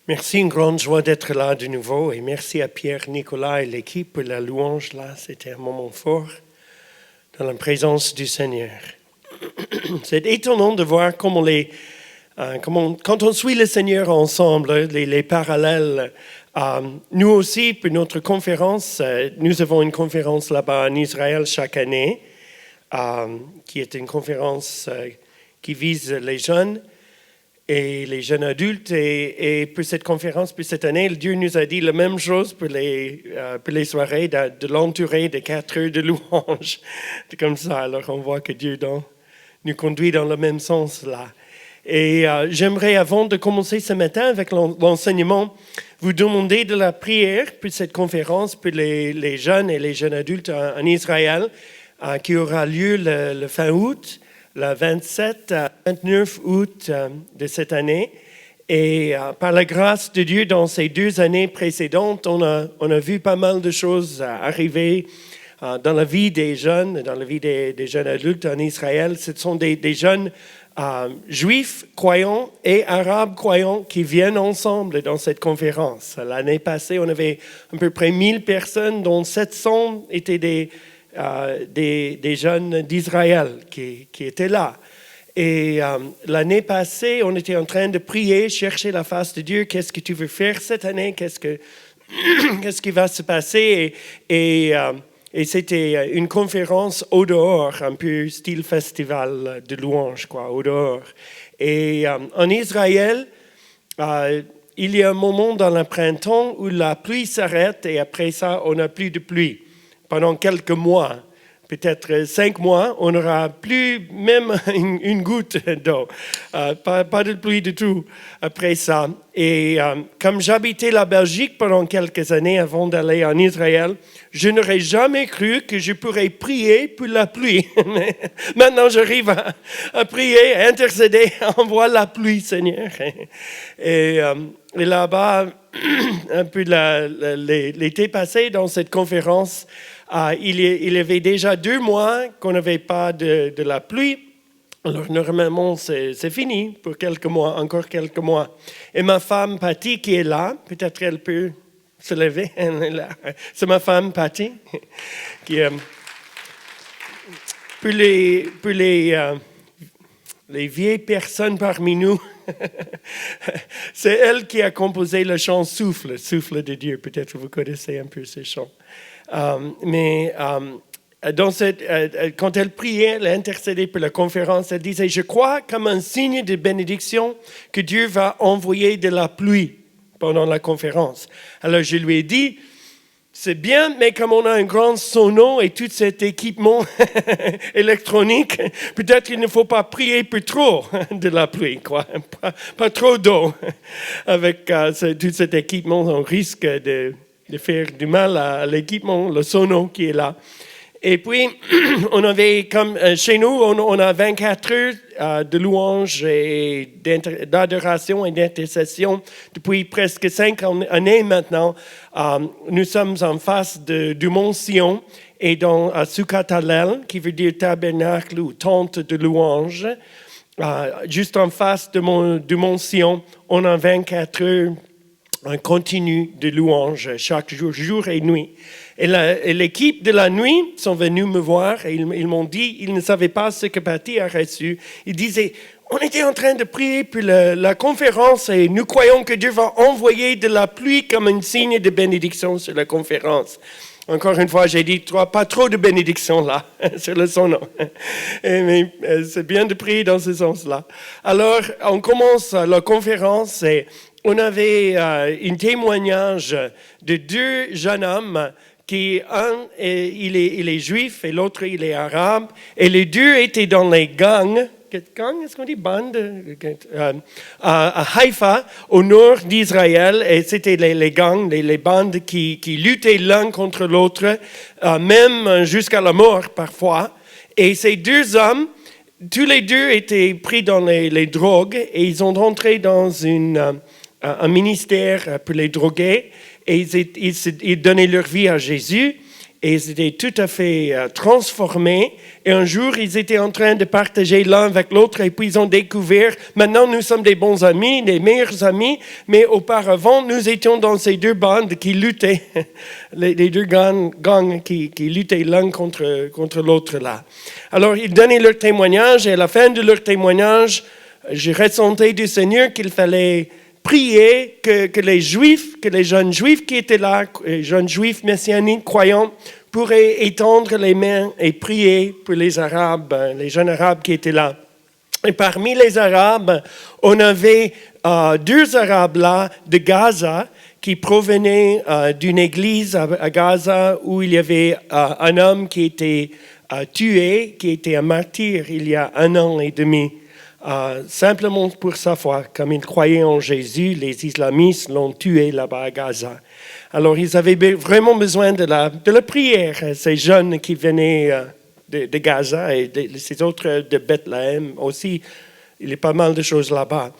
Merci, une grande joie d'être là de nouveau et merci à Pierre, Nicolas et l'équipe pour la louange là. C'était un moment fort dans la présence du Seigneur. C'est étonnant de voir comment, quand on suit le Seigneur ensemble, les parallèles. Nous aussi, pour notre conférence, nous avons une conférence là-bas en Israël chaque année, qui est une conférence qui vise les jeunes et les jeunes adultes. Et pour cette conférence, pour cette année, Dieu nous a dit la même chose pour les soirées, de l'entourer de 4 heures de louange. C'est comme ça, alors on voit que Dieu nous conduit dans le même sens là. Et j'aimerais, avant de commencer ce matin avec l'enseignement, vous demander de la prière pour cette conférence pour les jeunes et les jeunes adultes en Israël, qui aura lieu le fin août, le 27 à 29 août de cette année. Et par la grâce de Dieu, dans ces 2 années précédentes, on a vu pas mal de choses arriver dans la vie des jeunes, dans la vie des jeunes adultes en Israël. Ce sont des jeunes juifs croyants et arabes croyants qui viennent ensemble dans cette conférence. L'année passée, on avait à peu près 1000 personnes, dont 700 étaient des jeunes d'Israël qui étaient là. Et l'année passée, on était en train de prier, chercher la face de Dieu. Qu'est-ce que tu veux faire cette année? Qu'est-ce qui va se passer? Et c'était une conférence au dehors, un peu style festival de louanges, au dehors. Et en Israël, il y a un moment dans le printemps où la pluie s'arrête et après ça, on n'a plus de pluie. Pendant quelques mois, peut-être 5 mois, on n'aura plus même une goutte d'eau. Pas de pluie du tout après ça. Et comme j'habitais la Belgique pendant quelques années avant d'aller en Israël, je n'aurais jamais cru que je pourrais prier pour la pluie. Mais maintenant, j'arrive à prier, à intercéder, envoie la pluie, Seigneur. Et là-bas, un peu l'été passé, dans cette conférence, il y avait déjà 2 mois qu'on n'avait pas de la pluie. Alors, normalement, c'est fini pour quelques mois, encore quelques mois. Et ma femme, Patty, qui est là, peut-être elle peut se lever. C'est ma femme, Patty, qui pour les vieilles personnes parmi nous, c'est elle qui a composé le chant Souffle, Souffle de Dieu. Peut-être vous connaissez un peu ces chants. Quand elle priait, elle intercédait pour la conférence, elle disait, je crois comme un signe de bénédiction que Dieu va envoyer de la pluie pendant la conférence. Alors je lui ai dit, c'est bien, mais comme on a un grand sono et tout cet équipement électronique, peut-être il ne faut pas prier pour trop de la pluie, pas trop d'eau. Avec tout cet équipement, on risque de faire du mal à l'équipement, le sono qui est là. Et puis, on avait, comme chez nous, on a 24 heures de louange et d'adoration et d'intercession depuis presque 5 années maintenant. Nous sommes en face du mont Sion et à Sukkot Hallel, qui veut dire tabernacle ou tente de louange. Juste en face du mont Sion, on a 24 heures un continu de louange chaque jour, jour et nuit. Et l'équipe de la nuit sont venus me voir et ils m'ont dit, ils ne savaient pas ce que Patty a reçu. Ils disaient, on était en train de prier pour la conférence et nous croyons que Dieu va envoyer de la pluie comme un signe de bénédiction sur la conférence. Encore une fois, j'ai dit, pas trop de bénédiction là, sur le son nom. Mais c'est bien de prier dans ce sens-là. Alors, on commence la conférence et on avait un témoignage de 2 jeunes hommes un, il est juif et l'autre, il est arabe. Et les 2 étaient dans les gangs. Est-ce qu'on dit bande? À Haïfa, au nord d'Israël. Et c'était les gangs, les bandes qui luttaient l'un contre l'autre, même jusqu'à la mort parfois. Et ces 2 hommes, tous les 2 étaient pris dans les drogues et ils ont entré dans un ministère pour les drogués et ils donnaient leur vie à Jésus et ils étaient tout à fait transformés. Et un jour, ils étaient en train de partager l'un avec l'autre et puis ils ont découvert, maintenant nous sommes des bons amis, des meilleurs amis, mais auparavant, nous étions dans ces deux bandes qui luttaient, les deux gangs qui luttaient l'un contre l'autre là. Alors, ils donnaient leur témoignage et à la fin de leur témoignage, je ressentais du Seigneur qu'il fallait prier que les Juifs, que les jeunes Juifs qui étaient là, les jeunes Juifs messianiques croyants, pourraient étendre les mains et prier pour les Arabes, les jeunes Arabes qui étaient là. Et parmi les Arabes, on avait 2 Arabes là de Gaza qui provenaient d'une église à Gaza où il y avait un homme qui était tué, qui était un martyr il y a 1 an et demi. Simplement pour sa foi, comme ils croyaient en Jésus, les islamistes l'ont tué là-bas à Gaza. Alors ils avaient vraiment besoin de la prière, ces jeunes qui venaient de Gaza et ces autres de Bethléem aussi. Il y a pas mal de choses là-bas.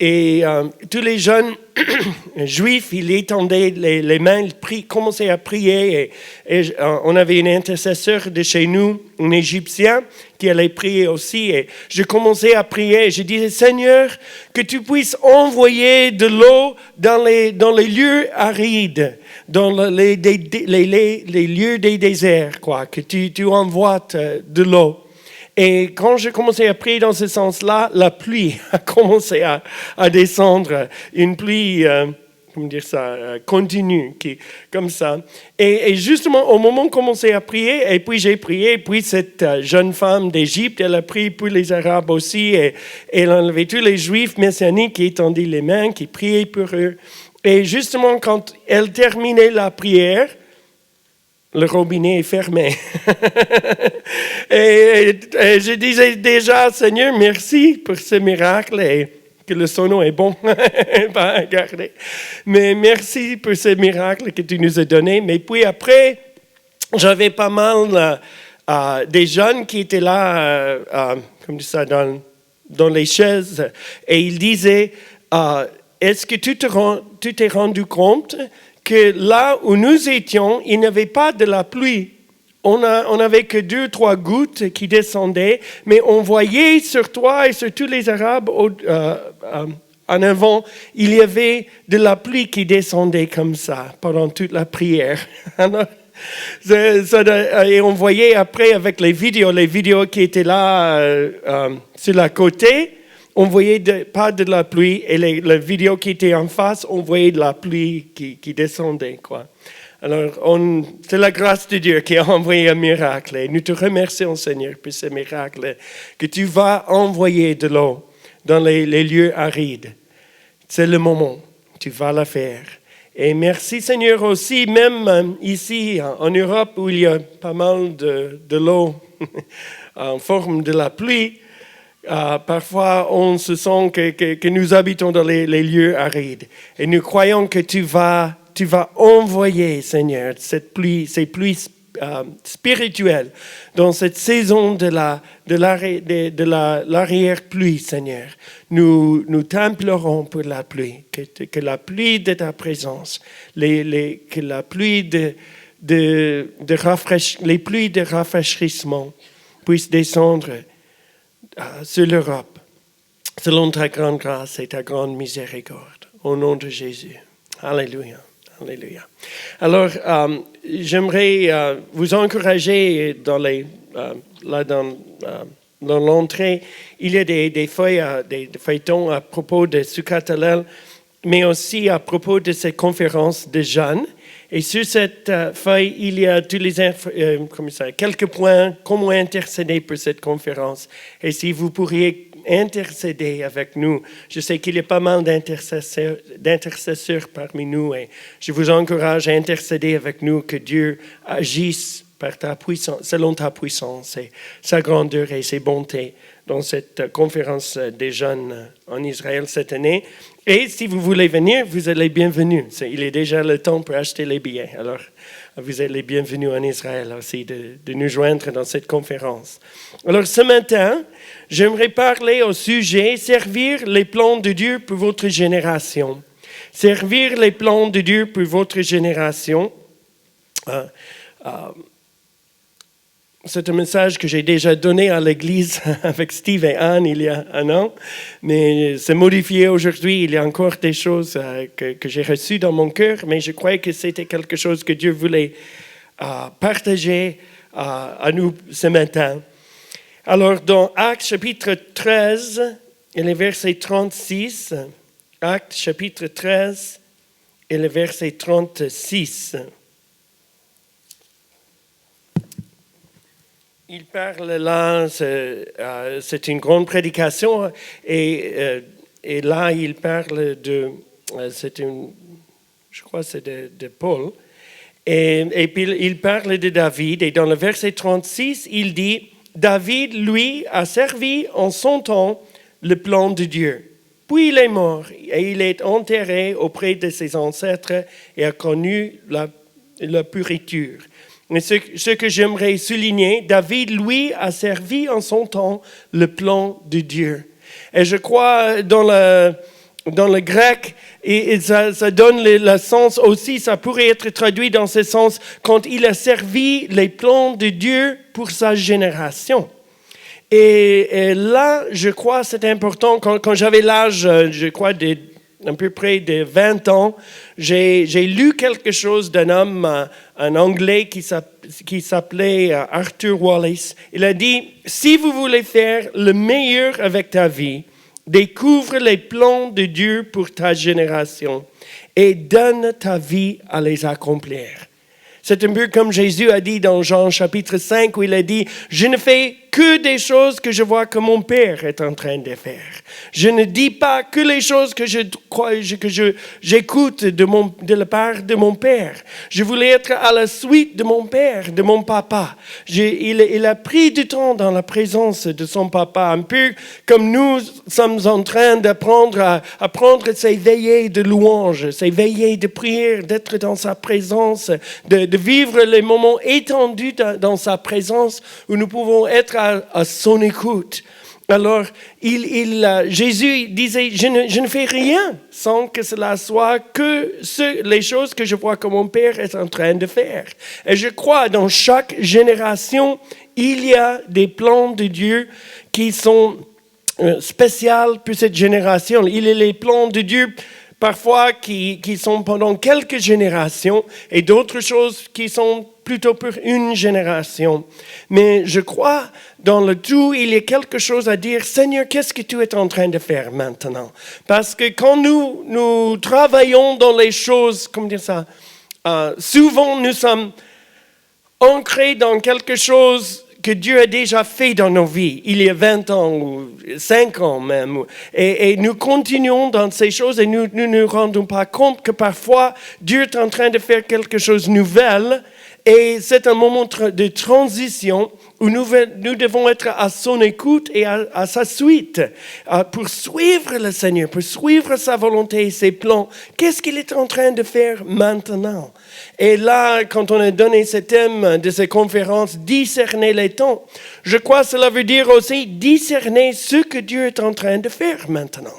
Et tous les jeunes juifs, ils étendaient les mains, ils commençaient à prier. Et on avait un intercesseur de chez nous, un Égyptien, qui allait prier aussi. Et je commençais à prier. Je disais, Seigneur, que tu puisses envoyer de l'eau dans les lieux arides, dans les lieux des déserts, quoi, que tu envoies de l'eau. Et quand j'ai commencé à prier dans ce sens-là, la pluie a commencé à descendre, une pluie, continue, comme ça. Et justement, au moment où on commençait à prier, et puis j'ai prié, et puis cette jeune femme d'Égypte, elle a prié pour les Arabes aussi, et elle enlevait tous les Juifs messianiques qui étendaient les mains, qui priaient pour eux. Et justement, quand elle terminait la prière, le robinet est fermé. et je disais déjà, Seigneur, merci pour ce miracle et que le sono est bon, pas gardé. Mais merci pour ce miracle que tu nous as donné. Mais puis après, j'avais pas mal des jeunes qui étaient là, comme ça, dans les chaises, et ils disaient, est-ce que tu t'es rendu compte que là où nous étions, il n'y avait pas de la pluie. On n'avait que 2-3 gouttes qui descendaient, mais on voyait sur toi et sur tous les Arabes en avant, il y avait de la pluie qui descendait comme ça pendant toute la prière. Et on voyait après avec les vidéos qui étaient là sur la côté, on voyait pas de la pluie, et les vidéos qui étaient en face, on voyait de la pluie qui descendait, quoi. Alors, c'est la grâce de Dieu qui a envoyé un miracle. Et nous te remercions, Seigneur, pour ce miracle, que tu vas envoyer de l'eau dans les lieux arides. C'est le moment, tu vas la faire. Et merci, Seigneur, aussi, même ici en Europe, où il y a pas mal de l'eau en forme de la pluie, parfois, on se sent que nous habitons dans les lieux arides. Et nous croyons que tu vas envoyer, Seigneur, ces pluies spirituelles dans cette saison de l'arrière-pluie, Seigneur. Nous t'implorons pour la pluie, que la pluie de ta présence, que la pluie les pluies de rafraîchissement puissent descendre sur l'Europe, selon ta grande grâce et ta grande miséricorde, au nom de Jésus. Alléluia, alléluia. Alors, j'aimerais vous encourager dans l'entrée. Il y a des feuilles, des feuilletons à propos de Sukkot Hallel, mais aussi à propos de cette conférence de jeunes. Et sur cette feuille, il y a tous les quelques points, comment intercéder pour cette conférence. Et si vous pourriez intercéder avec nous, je sais qu'il y a pas mal d'intercesseurs parmi nous, et je vous encourage à intercéder avec nous, que Dieu agisse par ta puissance, selon ta puissance et sa grandeur et ses bontés dans cette conférence des jeunes en Israël cette année. Et si vous voulez venir, vous êtes les bienvenus. Il est déjà le temps pour acheter les billets. Alors, vous êtes les bienvenus en Israël aussi de nous joindre dans cette conférence. Alors, ce matin, j'aimerais parler au sujet « Servir les plans de Dieu pour votre génération ». Servir les plans de Dieu pour votre génération. C'est un message que j'ai déjà donné à l'église avec Steve et Anne il y a un an, mais c'est modifié aujourd'hui. Il y a encore des choses que j'ai reçues dans mon cœur, mais je croyais que c'était quelque chose que Dieu voulait partager à nous ce matin. Alors, dans Actes chapitre 13 et le verset 36, Actes chapitre 13 et le verset 36, il parle là, c'est une grande prédication, et là il parle je crois que c'est de Paul, et puis il parle de David, et dans le verset 36, il dit, David, lui, a servi en son temps le plan de Dieu. Puis il est mort, et il est enterré auprès de ses ancêtres, et a connu la pourriture. Mais ce que j'aimerais souligner, David, lui, a servi en son temps le plan de Dieu. Et je crois dans le grec, et ça donne le sens aussi, ça pourrait être traduit dans ce sens, quand il a servi les plans de Dieu pour sa génération. Et là, je crois c'est important, quand j'avais l'âge, je crois, à peu près de 20 ans, j'ai lu quelque chose d'un homme, un Anglais qui s'appelait Arthur Wallis. Il a dit, si vous voulez faire le meilleur avec ta vie, découvre les plans de Dieu pour ta génération et donne ta vie à les accomplir. C'est un peu comme Jésus a dit dans Jean chapitre 5 où il a dit « Je ne fais que des choses que je vois que mon Père est en train de faire. Je ne dis pas que les choses que j'écoute de la part de mon Père. Je voulais être à la suite de mon Père, de mon papa. Il a pris du temps dans la présence de son papa, un peu comme nous sommes en train d'apprendre à prendre ces veillées de louange, ces veillées de prière, d'être dans sa présence, de vivre les moments étendus dans sa présence où nous pouvons être à son écoute. Alors, Jésus disait, je ne fais rien sans que cela soit que les choses que je vois que mon Père est en train de faire. Et je crois dans chaque génération, il y a des plans de Dieu qui sont spéciaux pour cette génération. Il y a les plans de Dieu parfois qui sont pendant quelques générations et d'autres choses qui sont plutôt pour une génération. Mais je crois, dans le tout, il y a quelque chose à dire. Seigneur, qu'est-ce que tu es en train de faire maintenant? Parce que quand nous travaillons dans les choses, comment dire ça, souvent nous sommes ancrés dans quelque chose que Dieu a déjà fait dans nos vies, il y a 20 ans ou 5 ans même. Et nous continuons dans ces choses et nous ne nous rendons pas compte que parfois Dieu est en train de faire quelque chose de nouvel. Et c'est un moment de transition où nous devons être à son écoute et à sa suite pour suivre le Seigneur, pour suivre sa volonté et ses plans. Qu'est-ce qu'il est en train de faire maintenant? Et là, quand on a donné ce thème de ces conférences, discerner les temps, je crois que cela veut dire aussi discerner ce que Dieu est en train de faire maintenant.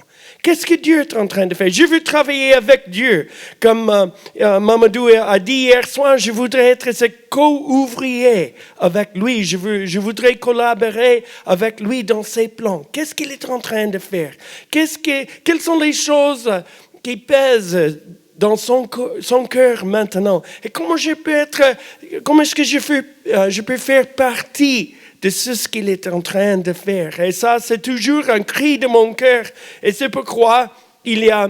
Qu'est-ce que Dieu est en train de faire? Je veux travailler avec Dieu. Comme Mamadou a dit hier soir, je voudrais être ce co-ouvrier avec lui. Je voudrais collaborer avec lui dans ses plans. Qu'est-ce qu'il est en train de faire? Quelles sont les choses qui pèsent dans son cœur maintenant? Et comment est-ce que je peux faire partie de ce qu'il est en train de faire? Et ça, c'est toujours un cri de mon cœur. Et c'est pourquoi il y a,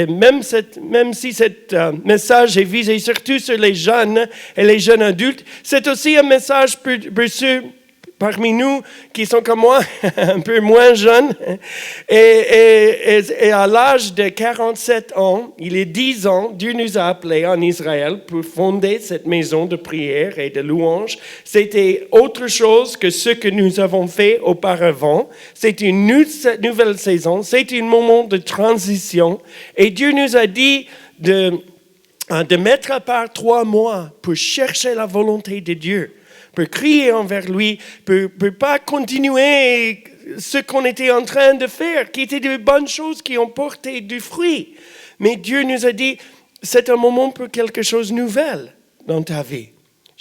même si ce message est visé surtout sur les jeunes et les jeunes adultes, c'est aussi un message pour ceux parmi nous qui sont comme moi, un peu moins jeunes. Et à l'âge de 47 ans, il y a 10 ans, Dieu nous a appelés en Israël pour fonder cette maison de prière et de louange. C'était autre chose que ce que nous avons fait auparavant. C'est une nouvelle saison, c'est un moment de transition. Et Dieu nous a dit de mettre à part 3 mois pour chercher la volonté de Dieu, pour crier envers lui, pour ne pas continuer ce qu'on était en train de faire, qui étaient de bonnes choses qui ont porté du fruit. Mais Dieu nous a dit, c'est un moment pour quelque chose de nouvel dans ta vie.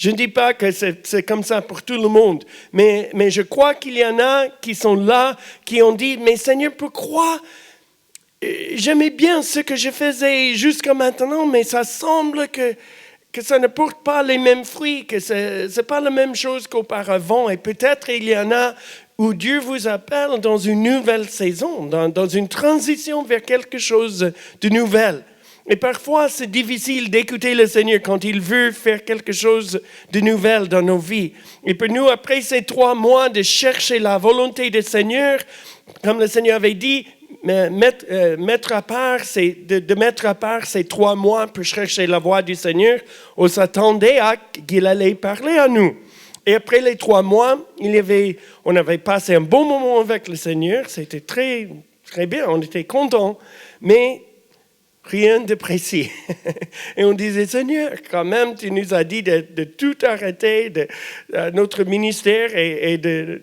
Je ne dis pas que c'est comme ça pour tout le monde, mais je crois qu'il y en a qui sont là, qui ont dit, mais Seigneur, pourquoi j'aimais bien ce que je faisais jusqu'à maintenant, mais ça semble que ça ne porte pas les mêmes fruits, que ce n'est pas la même chose qu'auparavant. Et peut-être il y en a où Dieu vous appelle dans une nouvelle saison, dans une transition vers quelque chose de nouvel. Et parfois, c'est difficile d'écouter le Seigneur quand il veut faire quelque chose de nouvel dans nos vies. Et pour nous, après ces 3 mois de chercher la volonté du Seigneur, comme le Seigneur avait dit, mettre à part ces 3 mois pour chercher la voix du Seigneur, on s'attendait à qu'il allait parler à nous. Et après les 3 mois, on avait passé un bon moment avec le Seigneur, c'était très, très bien, on était contents, mais rien de précis. Et on disait, Seigneur, quand même, tu nous as dit de tout arrêter, de notre ministère et de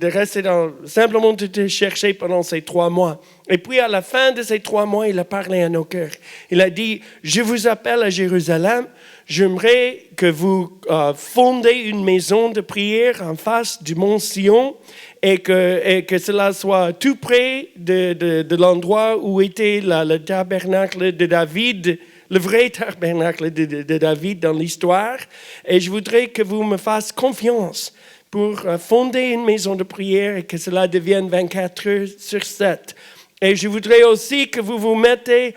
rester simplement de te chercher pendant ces 3 mois. Et puis, à la fin de ces 3 mois, il a parlé à nos cœurs. Il a dit, je vous appelle à Jérusalem. J'aimerais que vous fondez une maison de prière en face du mont Sion et que cela soit tout près de l'endroit où était le tabernacle de David, le vrai tabernacle de David dans l'histoire. Et je voudrais que vous me fassiez confiance pour fonder une maison de prière et que cela devienne 24 heures sur 7. Et je voudrais aussi que vous vous mettez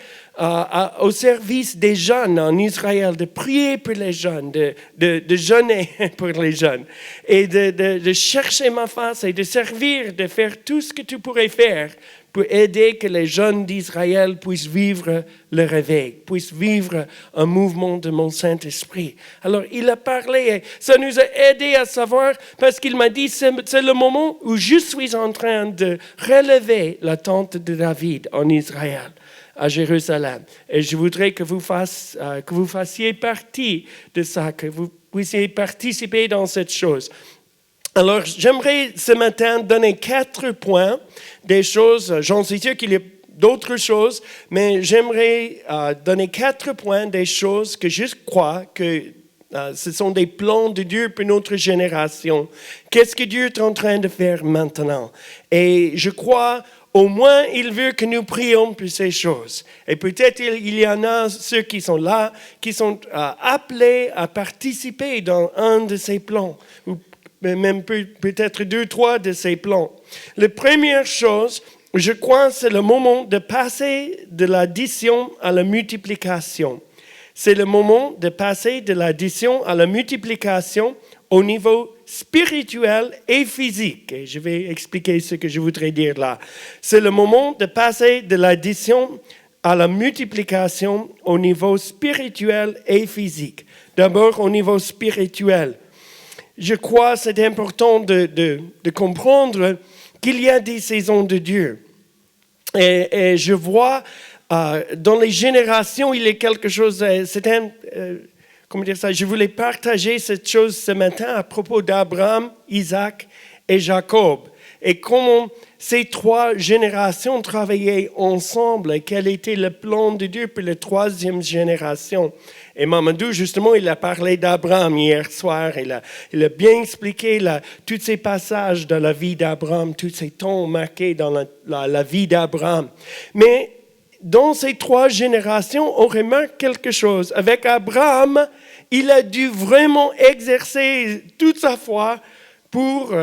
au service des jeunes en Israël, de prier pour les jeunes, de jeûner pour les jeunes, et de chercher ma face et de servir, de faire tout ce que tu pourrais faire pour aider que les jeunes d'Israël puissent vivre le réveil, puissent vivre un mouvement de mon Saint-Esprit. Alors, il a parlé, et ça nous a aidé à savoir, parce qu'il m'a dit, c'est le moment où je suis en train de relever la tente de David en Israël, à Jérusalem. Et je voudrais que vous fassiez partie de ça, que vous puissiez participer dans cette chose. Alors, j'aimerais ce matin donner 4 points des choses, j'en suis sûr qu'il y a d'autres choses, mais j'aimerais donner 4 points des choses que je crois que ce sont des plans de Dieu pour notre génération. Qu'est-ce que Dieu est en train de faire maintenant? Et je crois, au moins, il veut que nous prions pour ces choses. Et peut-être il y en a ceux qui sont là, qui sont appelés à participer dans un de ces plans, ou même peut-être 2, 3 de ces plans. La première chose, je crois, c'est le moment de passer de l'addition à la multiplication. C'est le moment de passer de l'addition à la multiplication au niveau spirituel et physique. Et je vais expliquer ce que je voudrais dire là. C'est le moment de passer de l'addition à la multiplication au niveau spirituel et physique. D'abord, au niveau spirituel. Je crois que c'est important de comprendre qu'il y a des saisons de Dieu. Et je vois dans les générations, il y a quelque chose, comment dire ça, je voulais partager cette chose ce matin à propos d'Abraham, Isaac et Jacob. Et comment ces 3 générations travaillaient ensemble et quel était le plan de Dieu pour la 3e génération. Et Mamadou, justement, il a parlé d'Abraham hier soir. Il a bien expliqué tous ces passages dans la vie d'Abraham, tous ces temps marqués dans la vie d'Abraham. Mais dans ces 3 générations, on remarque quelque chose. Avec Abraham, il a dû vraiment exercer toute sa foi pour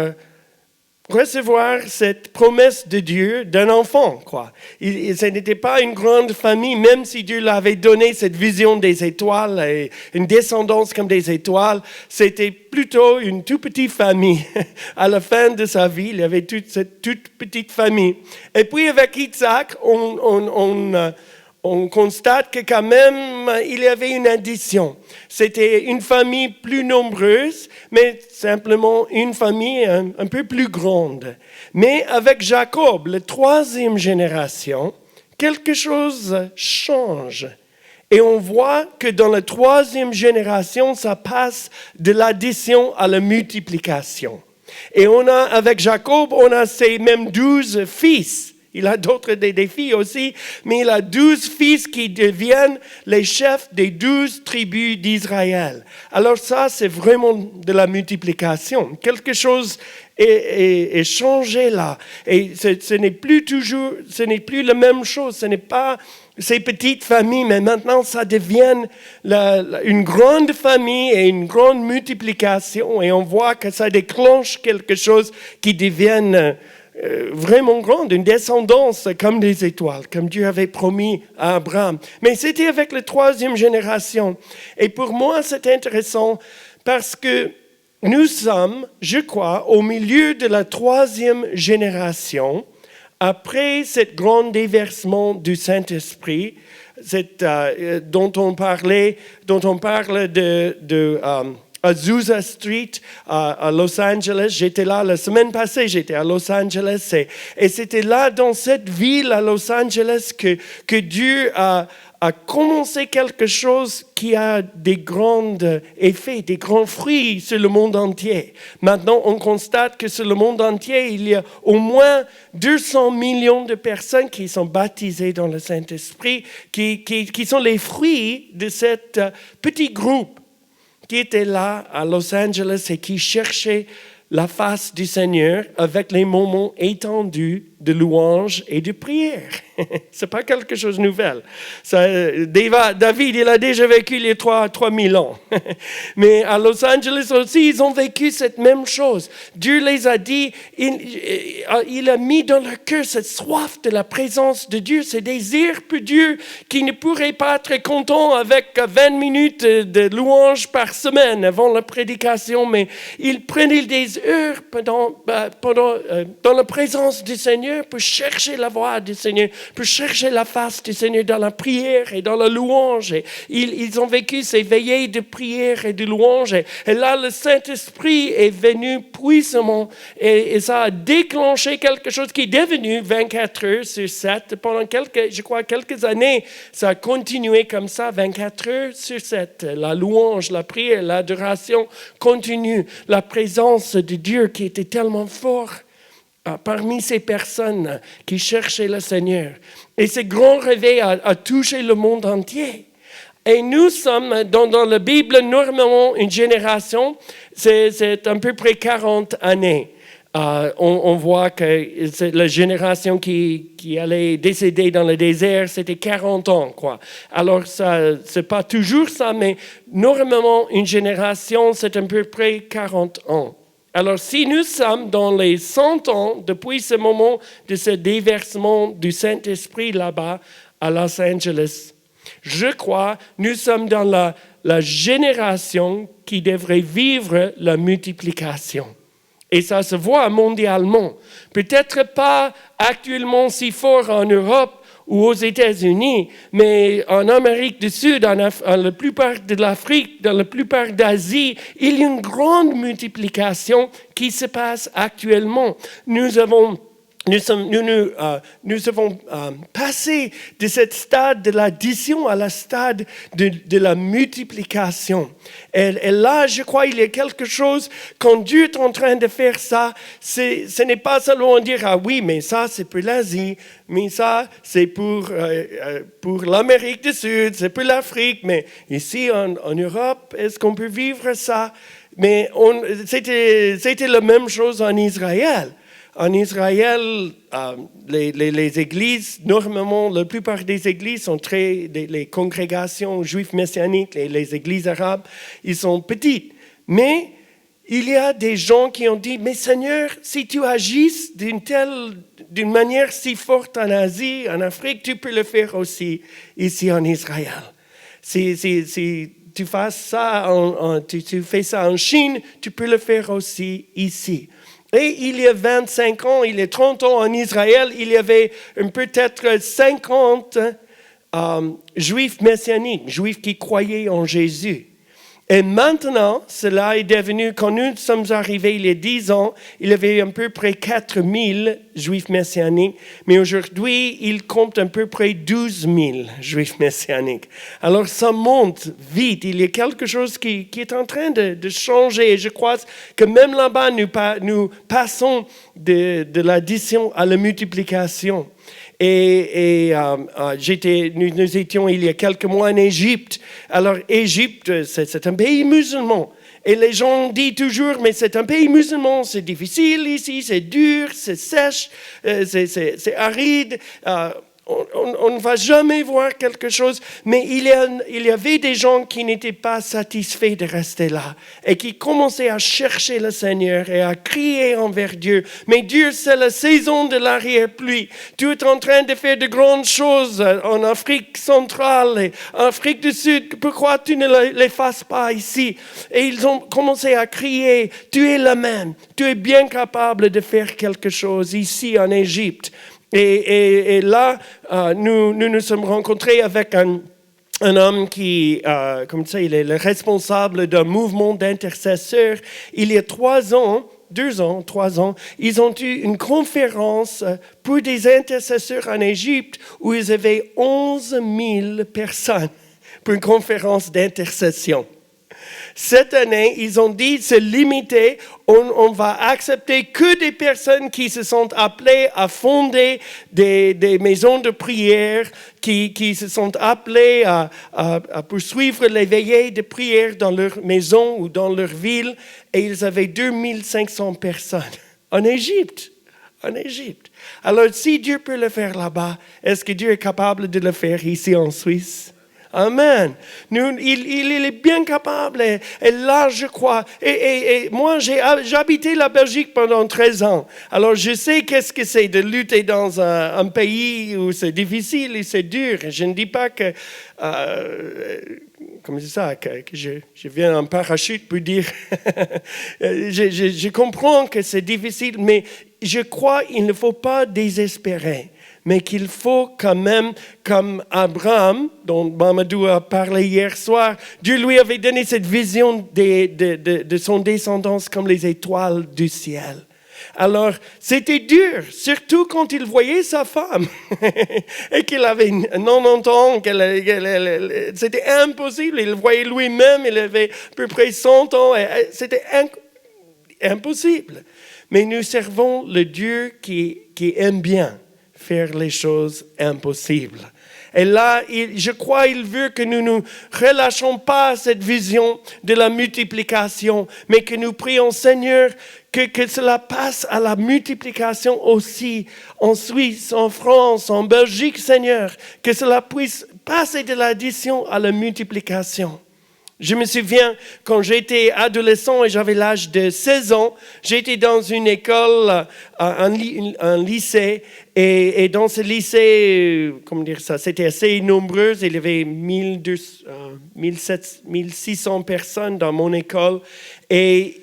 recevoir cette promesse de Dieu d'un enfant, quoi. Ce n'était pas une grande famille, même si Dieu l'avait donné cette vision des étoiles et une descendance comme des étoiles, c'était plutôt une toute petite famille. À la fin de sa vie, il y avait cette toute petite famille. Et puis avec Isaac, on constate que quand même, il y avait une addition. C'était une famille plus nombreuse, mais simplement une famille un peu plus grande. Mais avec Jacob, la 3e génération, quelque chose change. Et on voit que dans la 3e génération, ça passe de l'addition à la multiplication. Et avec Jacob, on a ces mêmes 12 fils. Il a des filles aussi, mais il a 12 fils qui deviennent les chefs des 12 tribus d'Israël. Alors ça, c'est vraiment de la multiplication. Quelque chose est changé là. Et ce n'est plus la même chose. Ce n'est pas ces petites familles, mais maintenant ça devient une grande famille et une grande multiplication. Et on voit que ça déclenche quelque chose qui devient vraiment grande, une descendance comme des étoiles, comme Dieu avait promis à Abraham. Mais c'était avec la 3e génération. Et pour moi, c'est intéressant parce que nous sommes, je crois, au milieu de la 3e génération, après ce grand déversement du Saint-Esprit, dont on parle de Azusa Street à Los Angeles. J'étais là la semaine passée, j'étais à Los Angeles et c'était là dans cette ville à Los Angeles que Dieu a commencé quelque chose qui a des grands effets, des grands fruits sur le monde entier. Maintenant, on constate que sur le monde entier, il y a au moins 200 millions de personnes qui sont baptisées dans le Saint-Esprit, qui sont les fruits de cet petit groupe qui était là à Los Angeles et qui cherchait la face du Seigneur avec les moments étendus de louange et de prière. C'est pas quelque chose de nouvel. David, il a déjà vécu les 3000 ans. Mais à Los Angeles aussi, ils ont vécu cette même chose. Dieu les a dit, il a mis dans leur cœur cette soif de la présence de Dieu, ce désir pour Dieu qui ne pourrait pas être content avec 20 minutes de louange par semaine avant la prédication, mais ils prenaient des heures dans la présence du Seigneur pour chercher la voix du Seigneur, pour chercher la face du Seigneur dans la prière et dans la louange. Et ils ont vécu ces veillées de prière et de louange. Et là, le Saint-Esprit est venu puissamment et ça a déclenché quelque chose qui est devenu 24 heures sur 7. Pendant quelques années, ça a continué comme ça, 24 heures sur 7. La louange, la prière, l'adoration continue. La présence de Dieu qui était tellement forte parmi ces personnes qui cherchaient le Seigneur. Et ce grand réveil a touché le monde entier. Et nous sommes, dans la Bible, normalement, une génération, c'est à peu près 40 années. On voit que la génération qui allait décéder dans le désert, c'était 40 ans, quoi. Alors, c'est pas toujours ça, mais normalement, une génération, c'est à peu près 40 ans. Alors, si nous sommes dans les 100 ans, depuis ce moment de ce déversement du Saint-Esprit là-bas à Los Angeles, je crois, nous sommes dans la génération qui devrait vivre la multiplication. Et ça se voit mondialement. Peut-être pas actuellement si fort en Europe ou aux États-Unis, mais en Amérique du Sud, dans la plupart de l'Afrique, dans la plupart d'Asie, il y a une grande multiplication qui se passe actuellement. Nous avons passé de ce stade de l'addition à la stade de la multiplication. Et là, je crois, il y a quelque chose, quand Dieu est en train de faire ça, ce n'est pas seulement dire, ah oui, mais ça, c'est pour l'Asie, mais ça, c'est pour l'Amérique du Sud, c'est pour l'Afrique, mais ici, en Europe, est-ce qu'on peut vivre ça? Mais c'était la même chose en Israël. En Israël, les églises, normalement, la plupart des églises sont les congrégations juives messianiques, les églises arabes, ils sont petites. Mais il y a des gens qui ont dit, mais Seigneur, si tu agis d'une manière si forte en Asie, en Afrique, tu peux le faire aussi ici en Israël. Si tu fais ça en Chine, tu peux le faire aussi ici. Et il y a 25 ans, il y a 30 ans en Israël, il y avait peut-être 50 juifs messianiques, juifs qui croyaient en Jésus. Et maintenant, cela est devenu, quand nous sommes arrivés il y a 10 ans, il y avait à peu près 4000 juifs messianiques, mais aujourd'hui, il compte à peu près 12 000 juifs messianiques. Alors, ça monte vite. Il y a quelque chose qui est en train de changer. Et je crois que même là-bas, nous passons de l'addition à la multiplication. Et nous étions il y a quelques mois en Égypte. Alors, Égypte, c'est un pays musulman. Et les gens disent toujours, mais c'est un pays musulman, c'est difficile ici, c'est dur, c'est sèche, c'est aride. On ne va jamais voir quelque chose, mais il y avait des gens qui n'étaient pas satisfaits de rester là et qui commençaient à chercher le Seigneur et à crier envers Dieu. Mais Dieu, c'est la saison de l'arrière-pluie. Tu es en train de faire de grandes choses en Afrique centrale et en Afrique du Sud. Pourquoi tu ne les fasses pas ici? Et ils ont commencé à crier, tu es le même, tu es bien capable de faire quelque chose ici en Égypte. Et là, nous nous sommes rencontrés avec un homme qui, comme ça, il est le responsable d'un mouvement d'intercesseurs. Il y a 3 ans, ils ont eu une conférence pour des intercesseurs en Égypte où ils avaient 11 000 personnes pour une conférence d'intercession. Cette année, ils ont dit c'est limité, on va accepter que des personnes qui se sont appelées à fonder des maisons de prière, qui se sont appelées à poursuivre les veillées de prière dans leur maison ou dans leur ville. Et ils avaient 2500 personnes en Égypte. En Égypte. Alors, si Dieu peut le faire là-bas, est-ce que Dieu est capable de le faire ici en Suisse? Amen. Il est bien capable. Et là, je crois. Et moi, j'ai habité la Belgique pendant 13 ans. Alors, je sais qu'est-ce que c'est de lutter dans un pays où c'est difficile et c'est dur. Je ne dis pas que... comme c'est ça, que je viens en parachute pour dire... je comprends que c'est difficile, mais je crois qu'il ne faut pas désespérer. Mais qu'il faut quand même, comme Abraham, dont Mamadou a parlé hier soir, Dieu lui avait donné cette vision de son descendance comme les étoiles du ciel. Alors, c'était dur, surtout quand il voyait sa femme et qu'il avait 90 ans, c'était impossible. Il voyait lui-même, il avait à peu près 100 ans, c'était impossible. Mais nous servons le Dieu qui aime bien faire les choses impossibles. Et là, je crois qu'il veut que nous ne relâchons pas cette vision de la multiplication, mais que nous prions, Seigneur, que cela passe à la multiplication aussi en Suisse, en France, en Belgique, Seigneur, que cela puisse passer de l'addition à la multiplication. Je me souviens, quand j'étais adolescent et j'avais l'âge de 16 ans, j'étais dans une école, un lycée, et dans ce lycée, comment dire ça, c'était assez nombreux, il y avait 1600 personnes dans mon école, et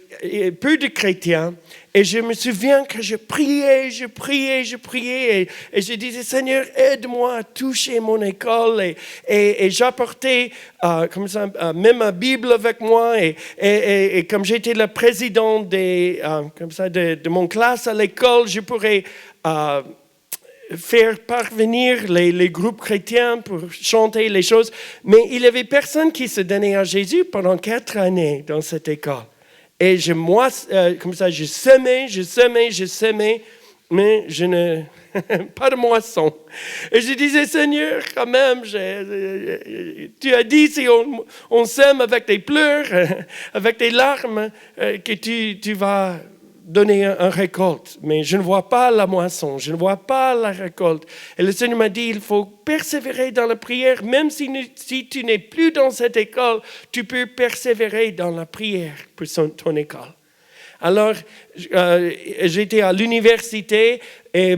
peu de chrétiens. Et je me souviens que je priais, et je disais, Seigneur, aide-moi à toucher mon école. Et j'apportais comme ça, même ma Bible avec moi. Et comme j'étais le président de mon classe à l'école, je pourrais faire parvenir les groupes chrétiens pour chanter les choses. Mais il n'y avait personne qui se donnait à Jésus pendant 4 années dans cette école. Et comme ça, je semais, mais je ne... pas de moisson. Et je disais, Seigneur, quand même, tu as dit, si on sème avec des pleurs, avec des larmes, que tu vas donner un récolte. Mais je ne vois pas la moisson, je ne vois pas la récolte. Et le Seigneur m'a dit, il faut persévérer dans la prière, même si tu n'es plus dans cette école, tu peux persévérer dans la prière pour ton école. Alors, j'étais à l'université et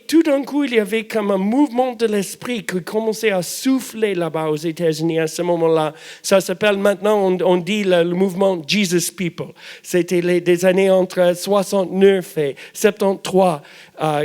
tout d'un coup, il y avait comme un mouvement de l'esprit qui commençait à souffler là-bas aux États-Unis à ce moment-là. Ça s'appelle maintenant, on dit le mouvement Jesus People. C'était des années entre 69 et 73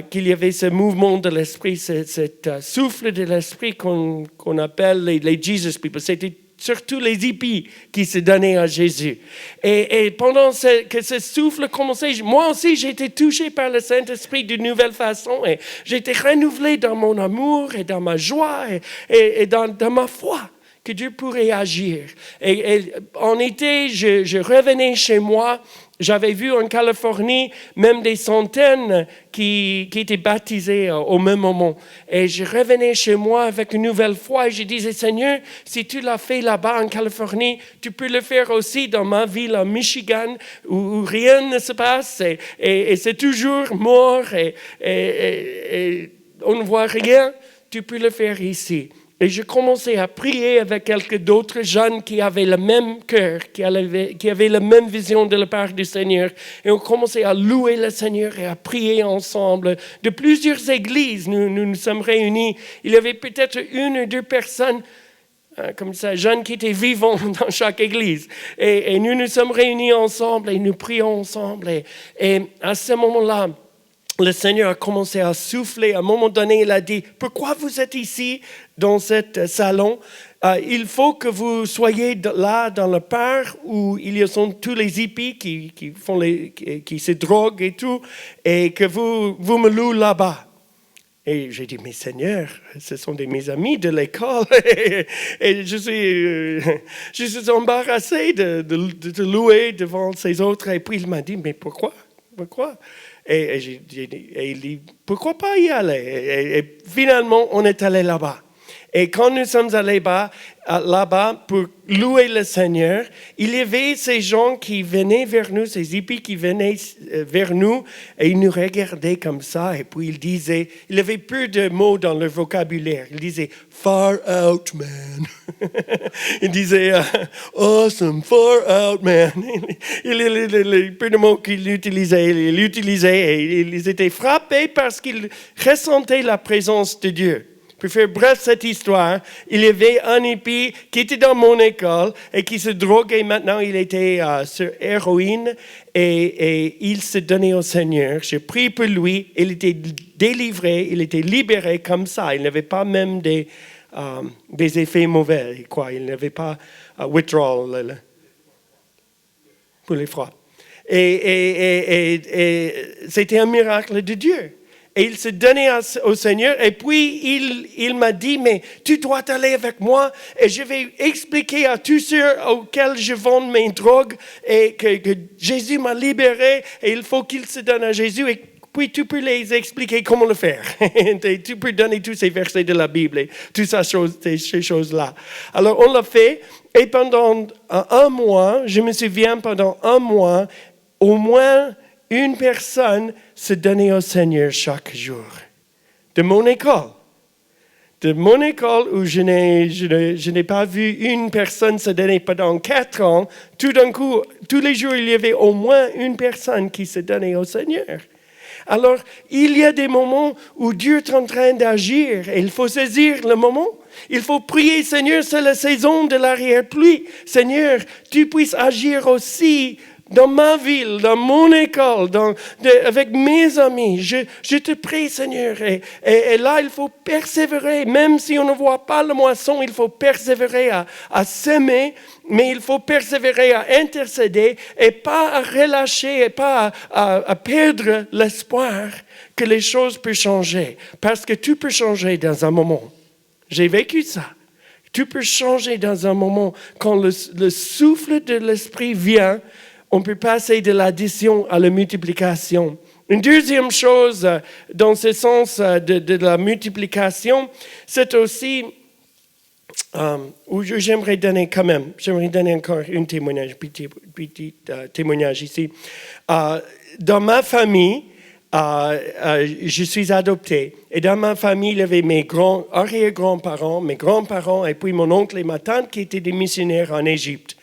qu'il y avait ce mouvement de l'esprit, cet souffle de l'esprit qu'on appelle les Jesus People. C'était surtout les hippies qui se donnaient à Jésus. Et pendant que ce souffle commençait, moi aussi, j'ai été touché par le Saint-Esprit d'une nouvelle façon. Et j'ai été renouvelé dans mon amour et dans ma joie et dans ma foi que Dieu pourrait agir. Et en été, je revenais chez moi. J'avais vu en Californie même des centaines qui étaient baptisés au même moment. Et je revenais chez moi avec une nouvelle foi et je disais, Seigneur, si tu l'as fait là-bas en Californie, tu peux le faire aussi dans ma ville en Michigan où rien ne se passe et c'est toujours mort et on ne voit rien. Tu peux le faire ici. Et je commençais à prier avec quelques d'autres jeunes qui avaient le même cœur, qui avaient la même vision de la part du Seigneur. Et on commençait à louer le Seigneur et à prier ensemble. De plusieurs églises, nous sommes réunis. Il y avait peut-être 1 ou 2 personnes comme ça, jeunes qui étaient vivants dans chaque église. Et nous sommes réunis ensemble et nous prions ensemble. Et à ce moment-là, le Seigneur a commencé à souffler. À un moment donné, il a dit, « Pourquoi vous êtes ici dans ce salon? Il faut que vous soyez là dans le parc où il y a tous les hippies qui se droguent et tout, et que vous me louez là-bas. » Et j'ai dit, mais Seigneur, ce sont mes amis de l'école et je suis embarrassé de te louer devant ces autres. Et puis il m'a dit, mais pourquoi? Et il dit, pourquoi pas y aller? Et finalement, on est allé là-bas. Et quand nous sommes allés là-bas pour louer le Seigneur, il y avait ces gens qui venaient vers nous, ces hippies qui venaient vers nous, et ils nous regardaient comme ça, et puis ils disaient, il y avait peu de mots dans leur vocabulaire, ils disaient « far out, man ». Ils disaient « awesome, far out, man ». Les peu de mots qu'ils utilisaient, et ils étaient frappés parce qu'ils ressentaient la présence de Dieu. Pour faire bref cette histoire, il y avait un hippie qui était dans mon école et qui se droguait. Maintenant, il était sur héroïne et il se donnait au Seigneur. J'ai prié pour lui. Il était délivré, il était libéré comme ça. Il n'avait pas même des effets mauvais. Il n'avait pas withdrawal pour les froids. Et c'était un miracle de Dieu. Et il se donnait au Seigneur. Et puis, il m'a dit, mais tu dois aller avec moi et je vais expliquer à tous ceux auxquels je vends mes drogues et que Jésus m'a libéré et il faut qu'ils se donnent à Jésus. Et puis, tu peux les expliquer comment le faire. Tu peux donner tous ces versets de la Bible et toutes ces choses-là. Alors, on l'a fait. Et pendant 1 mois, je me souviens, pendant 1 mois, au moins une personne se donnait au Seigneur chaque jour. De mon école où je n'ai pas vu une personne se donner pendant 4 ans, tout d'un coup, tous les jours, il y avait au moins une personne qui se donnait au Seigneur. Alors, il y a des moments où Dieu est en train d'agir et il faut saisir le moment. Il faut prier, Seigneur, c'est la saison de l'arrière-pluie. Seigneur, tu puisses agir aussi dans ma ville, dans mon école, avec mes amis. Je te prie, Seigneur. Et là, il faut persévérer. Même si on ne voit pas le moisson, il faut persévérer à semer, mais il faut persévérer à intercéder et pas à relâcher et pas à perdre l'espoir que les choses peuvent changer. Parce que tout peut changer dans un moment. J'ai vécu ça. Tout peut changer dans un moment. Quand le souffle de l'Esprit vient, on peut passer de l'addition à la multiplication. Une deuxième chose dans ce sens de la multiplication, c'est aussi où j'aimerais donner encore un témoignage, petit témoignage ici. Dans ma famille, je suis adopté. Et dans ma famille, il y avait mes arrière-grands-parents, mes grands-parents et puis mon oncle et ma tante qui étaient des missionnaires en Égypte.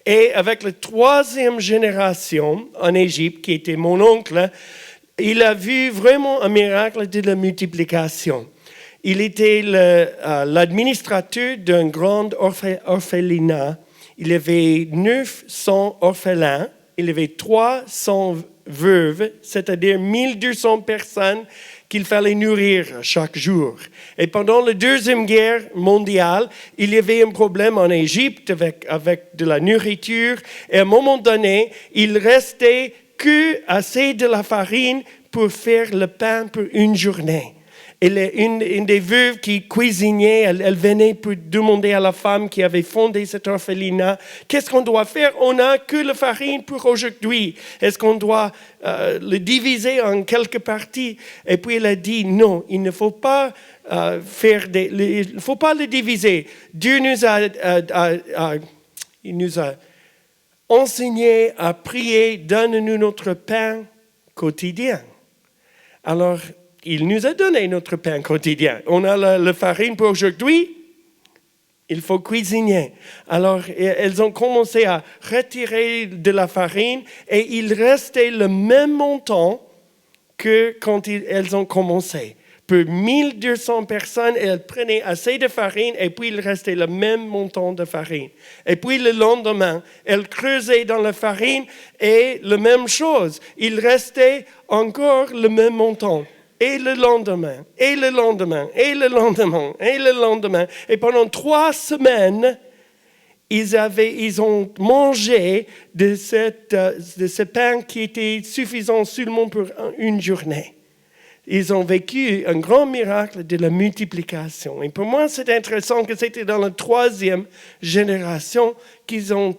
Et avec la 3e génération en Égypte, qui était mon oncle, il a vu vraiment un miracle de la multiplication. Il était l'administrateur d'un grand orphelinat. Il avait 900 orphelins. Il avait 300 veuves, c'est-à-dire 1200 personnes qu'il fallait nourrir chaque jour. Et pendant la Deuxième Guerre mondiale, il y avait un problème en Égypte avec de la nourriture. Et à un moment donné, il restait que assez de la farine pour faire le pain pour une journée. Et une des veuves qui cuisinait, elle venait pour demander à la femme qui avait fondé cet orphelinat, qu'est-ce qu'on doit faire? On n'a que la farine pour aujourd'hui. Est-ce qu'on doit le diviser en quelques parties? Et puis elle a dit, non, il ne faut pas il ne faut pas le diviser. Dieu nous a enseigné à prier, donne-nous notre pain quotidien. Alors, il nous a donné notre pain quotidien. On a la farine pour aujourd'hui, il faut cuisiner. Alors, elles ont commencé à retirer de la farine et il restait le même montant que quand elles ont commencé. Pour 1200 personnes, elles prenaient assez de farine et puis il restait le même montant de farine. Et puis le lendemain, elles creusaient dans la farine et la même chose. Il restait encore le même montant. Et le lendemain, et le lendemain, et le lendemain, et le lendemain. Et pendant 3 semaines, ils ont mangé de ce pain qui était suffisant seulement pour une journée. Ils ont vécu un grand miracle de la multiplication. Et pour moi, c'est intéressant que c'était dans la 3e génération qu'ils ont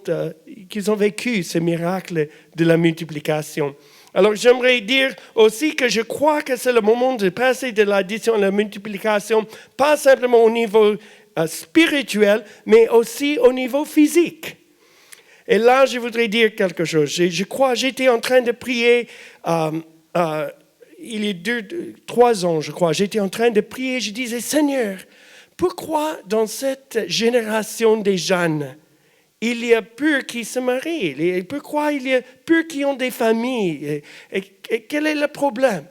vécu ce miracle de la multiplication. Alors, j'aimerais dire aussi que je crois que c'est le moment de passer de l'addition à la multiplication, pas simplement au niveau spirituel, mais aussi au niveau physique. Et là, je voudrais dire quelque chose. Je crois, j'étais en train de prier il y a 3 ans, je crois. J'étais en train de prier, je disais, Seigneur, pourquoi dans cette génération des jeunes, il y a peu qui se marient? Et pourquoi il y a peu qui ont des familles? Et quel est le problème?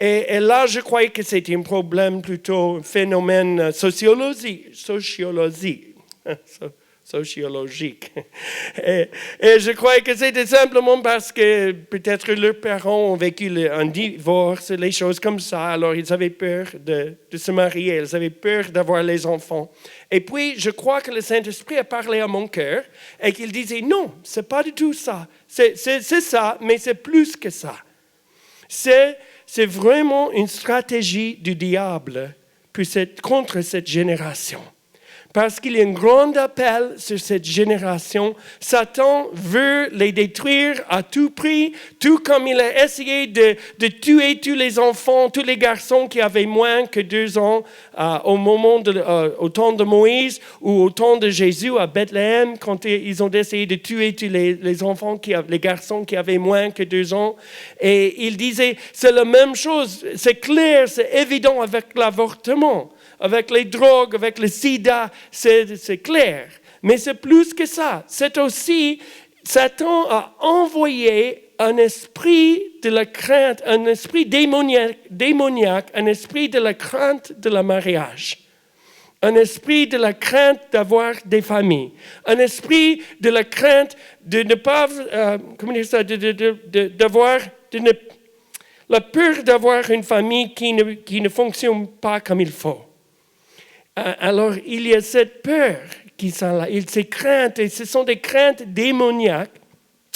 Et là, je croyais que c'était un problème plutôt un phénomène sociologique. Et je croyais que c'était simplement parce que peut-être leurs parents ont vécu un divorce, les choses comme ça, alors ils avaient peur de se marier, ils avaient peur d'avoir les enfants. Et puis, je crois que le Saint-Esprit a parlé à mon cœur et qu'il disait, non, c'est pas du tout ça. C'est ça, mais c'est plus que ça. C'est vraiment une stratégie du diable contre cette génération. Parce qu'il y a un grand appel sur cette génération. Satan veut les détruire à tout prix, tout comme il a essayé de tuer tous les enfants, tous les garçons qui avaient moins que 2 ans au temps de Moïse ou au temps de Jésus à Bethléem, quand ils ont essayé de tuer tous les enfants, les garçons qui avaient moins que 2 ans. Et il disait, c'est la même chose, c'est clair, c'est évident avec l'avortement. Avec les drogues, avec le sida, c'est clair. Mais c'est plus que ça. C'est aussi, Satan a envoyé un esprit de la crainte, un esprit démoniaque, un esprit de la crainte de la mariage. Un esprit de la crainte d'avoir des familles. Un esprit de la crainte de ne pas, la peur d'avoir une famille qui ne fonctionne pas comme il faut. Alors, il y a cette peur qui sont là, ces craintes, et ce sont des craintes démoniaques.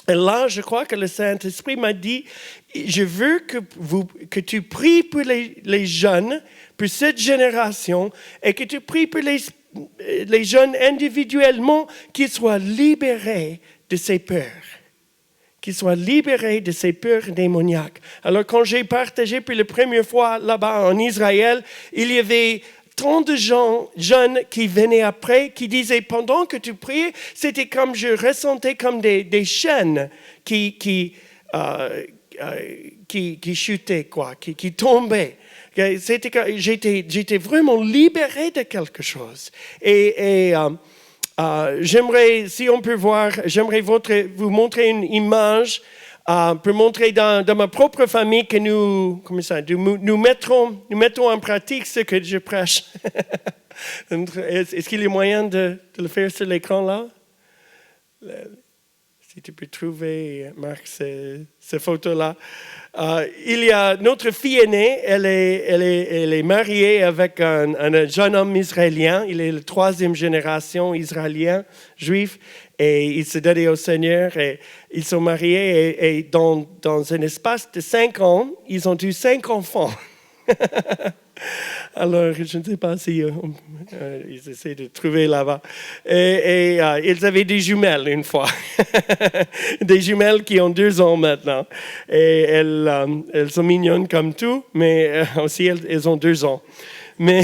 Et là, je crois que le Saint-Esprit m'a dit, je veux que tu pries pour les jeunes, pour cette génération, et que tu pries pour les jeunes individuellement, qu'ils soient libérés de ces peurs. Qu'ils soient libérés de ces peurs démoniaques. Alors, quand j'ai partagé pour la première fois là-bas en Israël, il y avait tant de jeunes qui venaient après, qui disaient, pendant que tu priais, c'était comme je ressentais comme des chaînes qui chutaient, qui tombaient. J'étais vraiment libéré de quelque chose. Et j'aimerais, si on peut voir, j'aimerais vous montrer une image pour montrer dans ma propre famille que nous mettons en pratique ce que je prêche. Est-ce qu'il y a moyen de le faire sur l'écran là? Si tu peux trouver, Marc, ces photos-là. Il y a notre fille aînée, elle est mariée avec un jeune homme israélien. Il est la 3e génération israélien, juif, et il s'est donné au Seigneur. Et ils sont mariés et dans un espace de 5 ans, ils ont eu 5 enfants. Alors, je ne sais pas si ils essaient de trouver là-bas. Et ils avaient des jumelles une fois. Des jumelles qui ont 2 ans maintenant. Et elles sont mignonnes comme tout, mais aussi elles ont 2 ans. Mais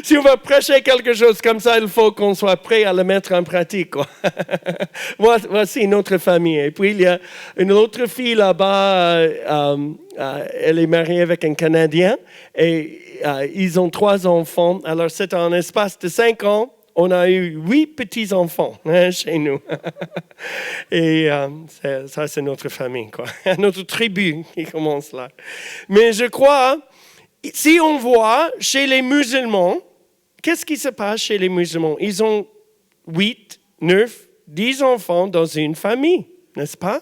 si on va prêcher quelque chose comme ça, il faut qu'on soit prêt à le mettre en pratique, quoi. Voici notre famille. Et puis, il y a une autre fille là-bas. Elle est mariée avec un Canadien. Et ils ont 3 enfants. Alors, c'est en espace de 5 ans. On a eu 8 petits-enfants chez nous. Et ça, c'est notre famille, quoi. Notre tribu qui commence là. Mais je crois... Si on voit chez les musulmans, qu'est-ce qui se passe chez les musulmans? Ils ont 8, 9, 10 enfants dans une famille, n'est-ce pas?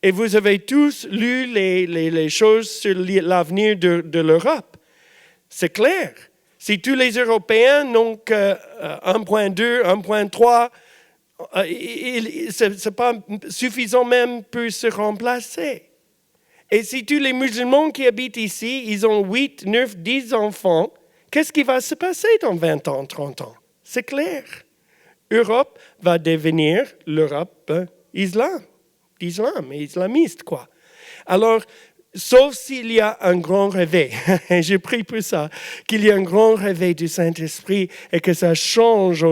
Et vous avez tous lu les choses sur l'avenir de l'Europe. C'est clair. Si tous les Européens n'ont que 1,2, 1,3, ce n'est pas suffisant même pour se remplacer. Et si tous les musulmans qui habitent ici, ils ont 8, 9, 10 enfants, qu'est-ce qui va se passer dans 20 ans, 30 ans? C'est clair. L'Europe va devenir l'Europe islamiste, quoi. Alors, sauf s'il y a un grand réveil, j'ai pris pour ça, qu'il y a un grand réveil du Saint-Esprit et que ça change,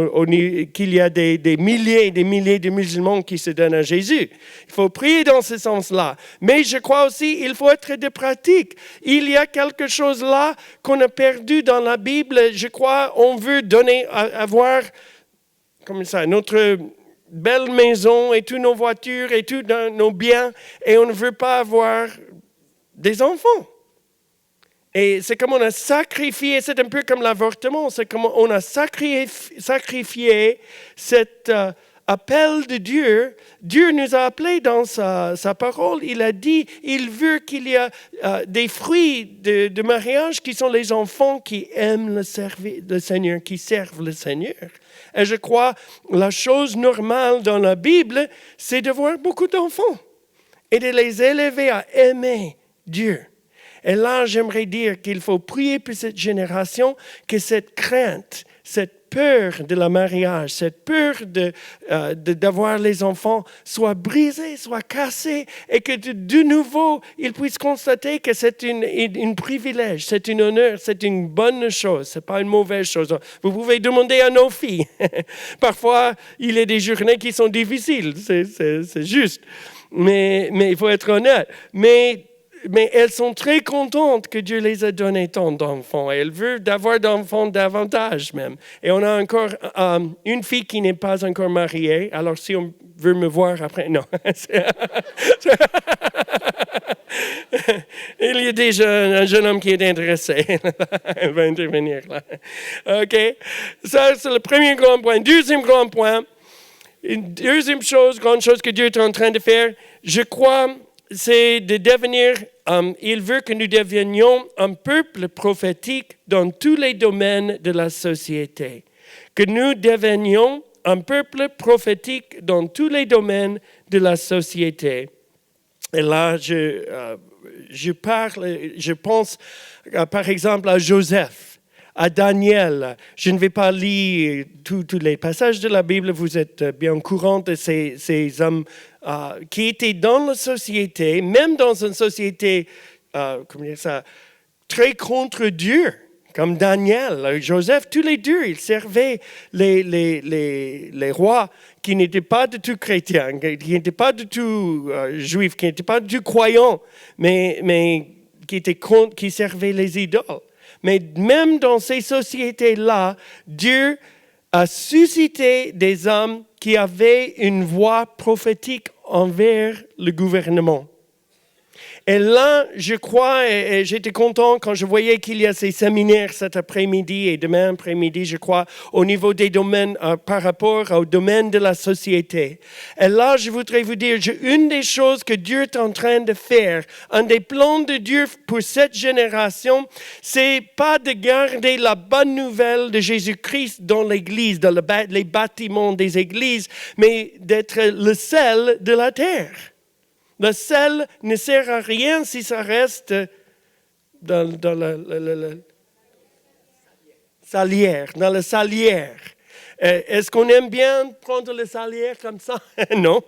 qu'il y a des milliers et des milliers de musulmans qui se donnent à Jésus. Il faut prier dans ce sens-là. Mais je crois aussi qu'il faut être de pratique. Il y a quelque chose là qu'on a perdu dans la Bible. Je crois on veut avoir comme ça, notre belle maison et toutes nos voitures et tous nos biens et on ne veut pas avoir des enfants. Et c'est comme on a sacrifié, c'est un peu comme l'avortement, c'est comme on a sacrifié cet appel de Dieu. Dieu nous a appelés dans sa parole. Il a dit, il veut qu'il y ait des fruits de mariage qui sont les enfants qui aiment le Seigneur, qui servent le Seigneur. Et je crois, la chose normale dans la Bible, c'est d'avoir beaucoup d'enfants et de les élever à aimer Dieu. Et là, j'aimerais dire qu'il faut prier pour cette génération, que cette crainte, cette peur de la mariage, cette peur d'avoir les enfants soit brisée, soit cassée, et que de nouveau, ils puissent constater que c'est un privilège, c'est un honneur, c'est une bonne chose, ce n'est pas une mauvaise chose. Vous pouvez demander à nos filles. Parfois, il y a des journées qui sont difficiles, c'est juste. Mais il faut être honnête. Mais elles sont très contentes que Dieu les a donné tant d'enfants. Elles veulent avoir d'enfants davantage même. Et on a encore une fille qui n'est pas encore mariée. Alors si on veut me voir après, non. Il y a déjà un jeune homme qui est intéressé. Il va intervenir là. OK? Ça, c'est le premier grand point. Deuxième grand point. Une deuxième chose, grande chose que Dieu est en train de faire, je crois, c'est de devenir, il veut que nous devenions un peuple prophétique dans tous les domaines de la société. Que nous devenions un peuple prophétique dans tous les domaines de la société. Et là, je pense par exemple à Joseph, à Daniel. Je ne vais pas lire tous les passages de la Bible, vous êtes bien au courant de ces hommes qui étaient dans la société, même dans une société, très contre Dieu, comme Daniel, Joseph, tous les deux, ils servaient les rois qui n'étaient pas du tout chrétiens, qui n'étaient pas du tout juifs, qui n'étaient pas du tout croyants, mais qui servaient les idoles. Mais même dans ces sociétés-là, Dieu a suscité des hommes qui avaient une voix prophétique envers le gouvernement. Et là, je crois, et j'étais content quand je voyais qu'il y a ces séminaires cet après-midi et demain après-midi, je crois, au niveau des domaines, par rapport au domaine de la société. Et là, je voudrais vous dire, une des choses que Dieu est en train de faire, un des plans de Dieu pour cette génération, c'est pas de garder la bonne nouvelle de Jésus-Christ dans l'Église, dans les bâtiments des églises, mais d'être le sel de la terre. Le sel ne sert à rien si ça reste dans la salière, dans la salière. Est-ce qu'on aime bien prendre le salière comme ça? Non.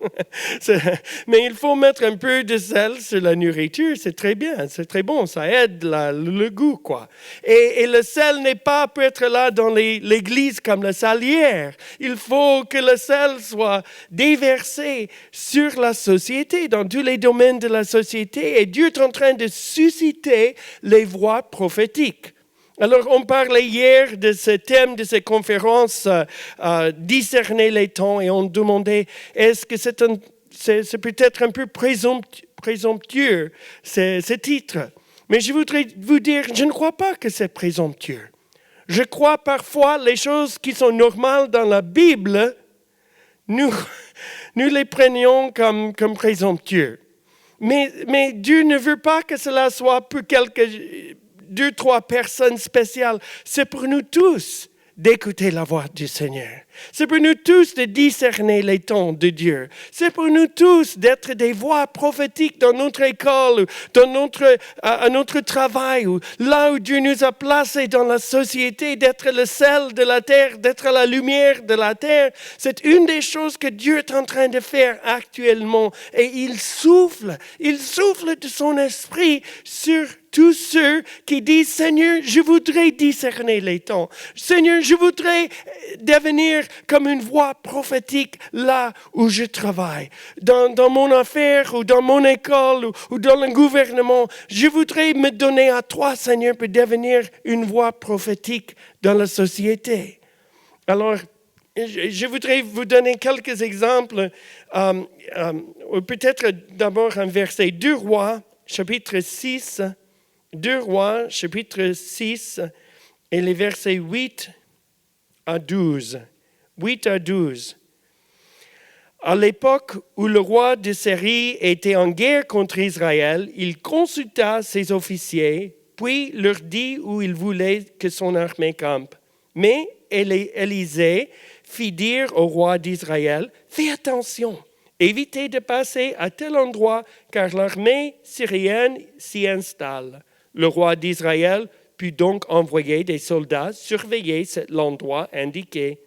Mais il faut mettre un peu de sel sur la nourriture, c'est très bien, c'est très bon, ça aide le goût, quoi. Et le sel n'est pas peut être là dans l'église comme la salière. Il faut que le sel soit déversé sur la société, dans tous les domaines de la société. Et Dieu est en train de susciter les voix prophétiques. Alors, on parlait hier de ce thème de cette conférence, discerner les temps, et on demandait, est-ce que c'est peut-être un peu présomptueux, ce titre. Mais je voudrais vous dire, je ne crois pas que c'est présomptueux. Je crois parfois les choses qui sont normales dans la Bible, nous les prenions comme présomptueux. Mais Dieu ne veut pas que cela soit pour deux, trois personnes spéciales. C'est pour nous tous d'écouter la voix du Seigneur. C'est pour nous tous de discerner les temps de Dieu. C'est pour nous tous d'être des voix prophétiques dans notre école, à notre travail, ou là où Dieu nous a placés dans la société, d'être le sel de la terre, d'être la lumière de la terre. C'est une des choses que Dieu est en train de faire actuellement. Et il souffle de son esprit sur tous ceux qui disent, Seigneur, je voudrais discerner les temps. Seigneur, je voudrais devenir comme une voix prophétique là où je travaille. Dans mon affaire ou dans mon école ou dans le gouvernement, je voudrais me donner à toi, Seigneur, pour devenir une voix prophétique dans la société. Alors, je voudrais vous donner quelques exemples. Peut-être d'abord un verset. 2 Rois, chapitre 6. 2 Rois, chapitre 6, et les versets 8 à 12. 8 à 12. À l'époque où le roi de Syrie était en guerre contre Israël, il consulta ses officiers, puis leur dit où il voulait que son armée campe. Mais Élisée fit dire au roi d'Israël, « Fais attention, évitez de passer à tel endroit, car l'armée syrienne s'y installe. » Le roi d'Israël put donc envoyer des soldats surveiller l'endroit indiqué.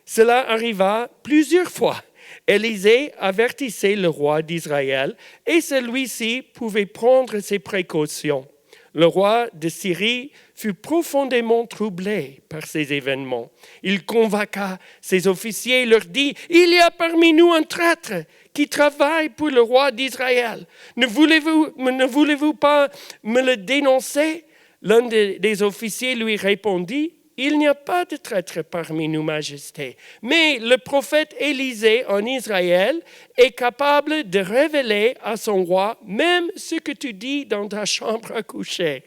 Cela arriva plusieurs fois. Élisée avertissait le roi d'Israël et celui-ci pouvait prendre ses précautions. Le roi de Syrie fut profondément troublé par ces événements. Il convoqua ses officiers et leur dit « Il y a parmi nous un traître qui travaille pour le roi d'Israël. Ne voulez-vous pas me le dénoncer ?» L'un des officiers lui répondit « Il n'y a pas de traître parmi nous, Majesté. Mais le prophète Élisée en Israël est capable de révéler à son roi même ce que tu dis dans ta chambre à coucher. »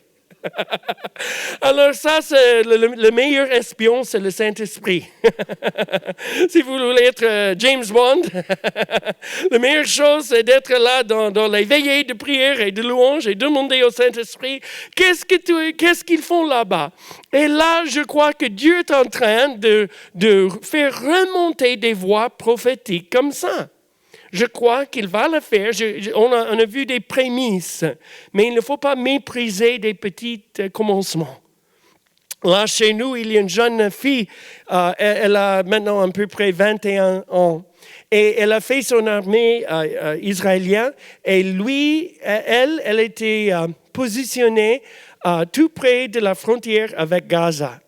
Alors ça, c'est le meilleur espion, c'est le Saint-Esprit. Si vous voulez être James Bond, la meilleure chose, c'est d'être là dans les veillées de prière et de louange et demander au Saint-Esprit, qu'est-ce qu'ils font là-bas? Et là, je crois que Dieu est en train de faire remonter des voix prophétiques comme ça. Je crois qu'il va le faire. On a vu des prémices, mais il ne faut pas mépriser des petits commencements. Là, chez nous, il y a une jeune fille, elle a maintenant à peu près 21 ans, et elle a fait son armée israélienne, et elle était positionnée tout près de la frontière avec Gaza.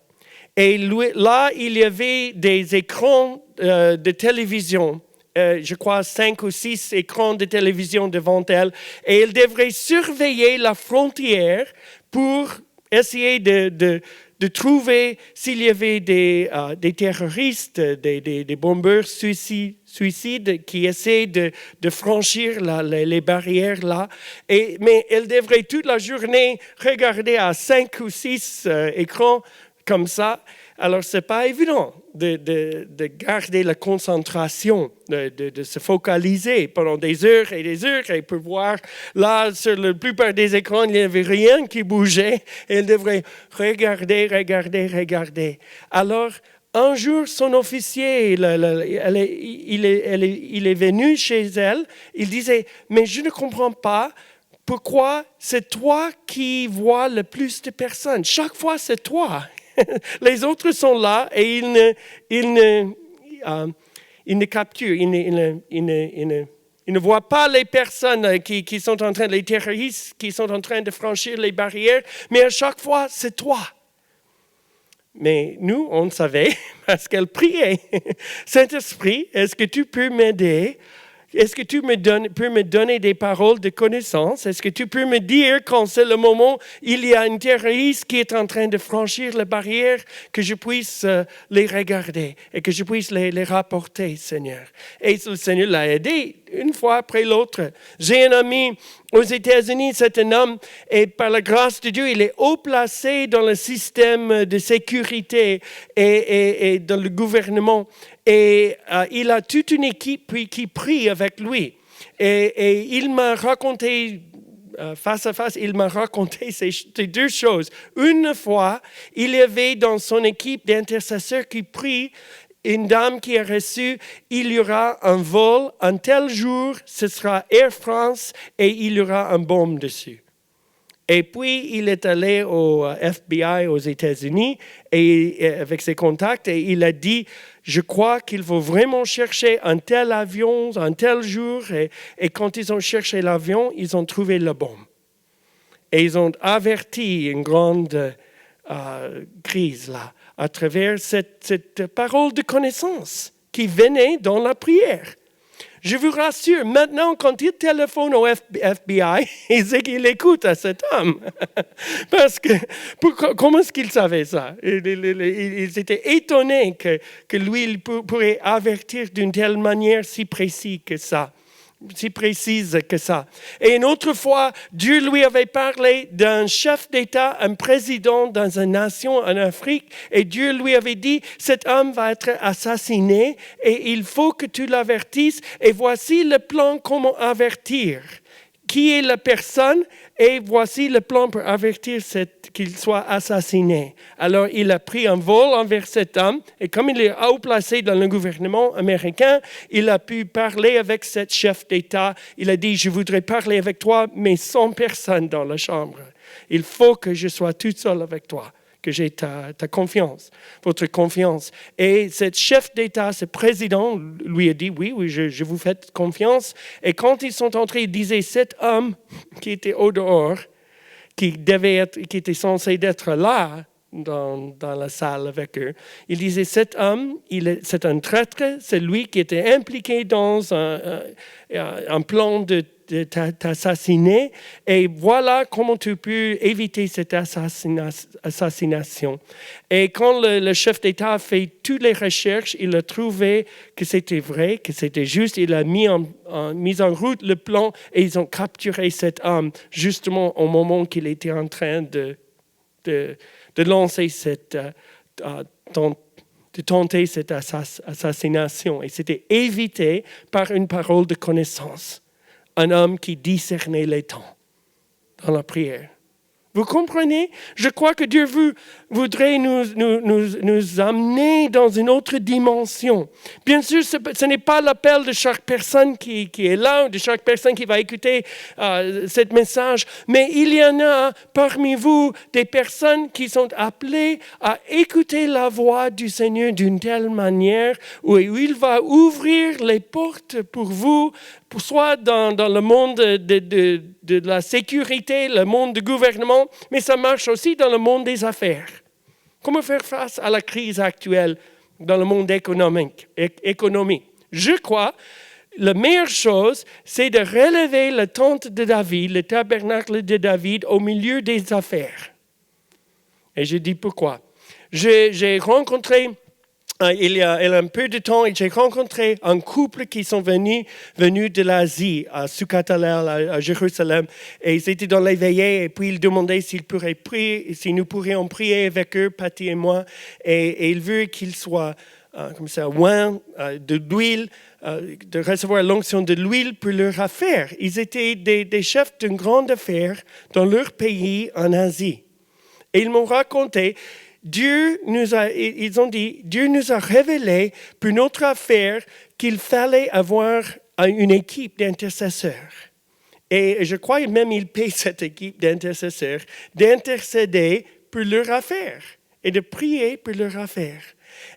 Et là, il y avait des écrans de télévision. Je crois 5 ou 6 écrans de télévision devant elle, et elle devrait surveiller la frontière pour essayer de de trouver s'il y avait des terroristes, des bombeurs suicides qui essaient de franchir les barrières là. Mais elle devrait toute la journée regarder à 5 ou 6 écrans comme ça. Alors, ce n'est pas évident de garder la concentration, de se focaliser pendant des heures et pour voir, là, sur la plupart des écrans, il n'y avait rien qui bougeait. Elle devrait regarder. Alors, un jour, son officier, il est venu chez elle. Il disait, mais je ne comprends pas pourquoi c'est toi qui vois le plus de personnes. Chaque fois, c'est toi. Les autres sont là et ils ne capturent, ils ne voient pas les personnes qui sont en train, les terroristes qui sont en train de franchir les barrières, mais à chaque fois, c'est toi. Mais nous, on savait parce qu'elle priait. Saint-Esprit, est-ce que tu peux m'aider? Est-ce que tu peux me donner des paroles de connaissance? Est-ce que tu peux me dire quand c'est le moment, il y a un terroriste qui est en train de franchir la barrière, que je puisse les regarder et que je puisse les rapporter, Seigneur. Et le Seigneur l'a aidé une fois après l'autre. J'ai un ami aux États-Unis, c'est un homme, et par la grâce de Dieu, il est haut placé dans le système de sécurité et dans le gouvernement. Et il a toute une équipe qui prie avec lui. Et il m'a raconté, face à face, il m'a raconté ces deux choses. Une fois, il y avait dans son équipe d'intercesseurs qui prient, une dame qui a reçu, il y aura un vol, un tel jour, ce sera Air France et il y aura un bombe dessus. Et puis, il est allé au FBI aux États-Unis et avec ses contacts et il a dit, je crois qu'il faut vraiment chercher un tel avion, un tel jour. Et quand ils ont cherché l'avion, ils ont trouvé la bombe. Et ils ont averti une grande crise là, à travers cette parole de connaissance qui venait dans la prière. Je vous rassure, maintenant, quand il téléphone au FBI, il sait qu'il écoute à cet homme. Parce que, comment est-ce qu'il savait ça? Ils étaient étonnés que lui, il pourrait avertir d'une telle manière si précise que ça. Et une autre fois, Dieu lui avait parlé d'un chef d'État, un président dans une nation en Afrique, et Dieu lui avait dit, cet homme va être assassiné et il faut que tu l'avertisses. Et voici le plan comment avertir. Qui est la personne? Et voici le plan pour avertir qu'il soit assassiné. Alors, il a pris un vol envers cet homme. Et comme il est haut placé dans le gouvernement américain, il a pu parler avec ce chef d'État. Il a dit, je voudrais parler avec toi, mais sans personne dans la chambre. Il faut que je sois toute seule avec toi, que j'ai ta confiance, votre confiance. Et ce chef d'État, ce président, lui a dit, oui, je vous fais confiance. Et quand ils sont entrés, il disait, cet homme qui était au dehors, qui était censé être là, dans la salle avec eux, il disait, cet homme, c'est un traître, c'est lui qui était impliqué dans un plan de t'assassiner, et voilà comment tu peux éviter cette assassination. Et quand le chef d'État a fait toutes les recherches, il a trouvé que c'était vrai, que c'était juste, il a mis en route le plan et ils ont capturé cet homme justement au moment qu'il était en train de lancer de tenter cette assassination. Et c'était évité par une parole de connaissance. Un homme qui discernait les temps dans la prière. Vous comprenez? Je crois que Dieu voudrait nous amener dans une autre dimension. Bien sûr, ce n'est pas l'appel de chaque personne qui est là, ou de chaque personne qui va écouter ce message, mais il y en a parmi vous des personnes qui sont appelées à écouter la voix du Seigneur d'une telle manière où il va ouvrir les portes pour vous, soit dans le monde de la sécurité, le monde du gouvernement, mais ça marche aussi dans le monde des affaires. Comment faire face à la crise actuelle dans le monde économique? Je crois la meilleure chose, c'est de relever la tente de David, le tabernacle de David, au milieu des affaires. Et je dis pourquoi. J'ai rencontré, il y a un peu de temps, j'ai rencontré un couple qui sont venus de l'Asie, à Sukkot Hallel, à Jérusalem, et ils étaient dans les veillées, et puis ils demandaient s'ils pourraient prier, si nous pourrions prier avec eux, Patty et moi, et ils veulent qu'ils soient comme ça, oints de l'huile, de recevoir l'onction de l'huile pour leur affaire. Ils étaient des chefs d'une grande affaire dans leur pays en Asie. Et ils m'ont raconté, ils ont dit, Dieu nous a révélé pour notre affaire qu'il fallait avoir une équipe d'intercesseurs. Et je crois même qu'ils paient cette équipe d'intercesseurs d'intercéder pour leur affaire et de prier pour leur affaire.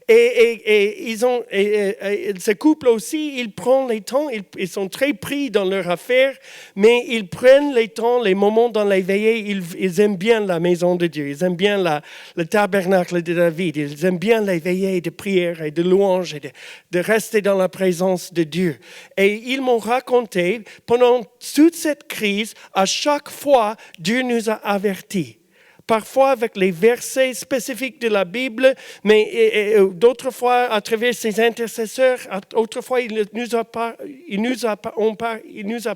Et ce couple aussi, ils prennent les temps, ils sont très pris dans leur affaire, mais ils prennent les temps, les moments dans les veillées, ils aiment bien la maison de Dieu, ils aiment bien le tabernacle de David, ils aiment bien les veillées de prière et de louange et de rester dans la présence de Dieu. Et ils m'ont raconté, pendant toute cette crise, à chaque fois, Dieu nous a avertis. Parfois avec les versets spécifiques de la Bible, mais d'autres fois à travers ses intercesseurs, autrefois il nous a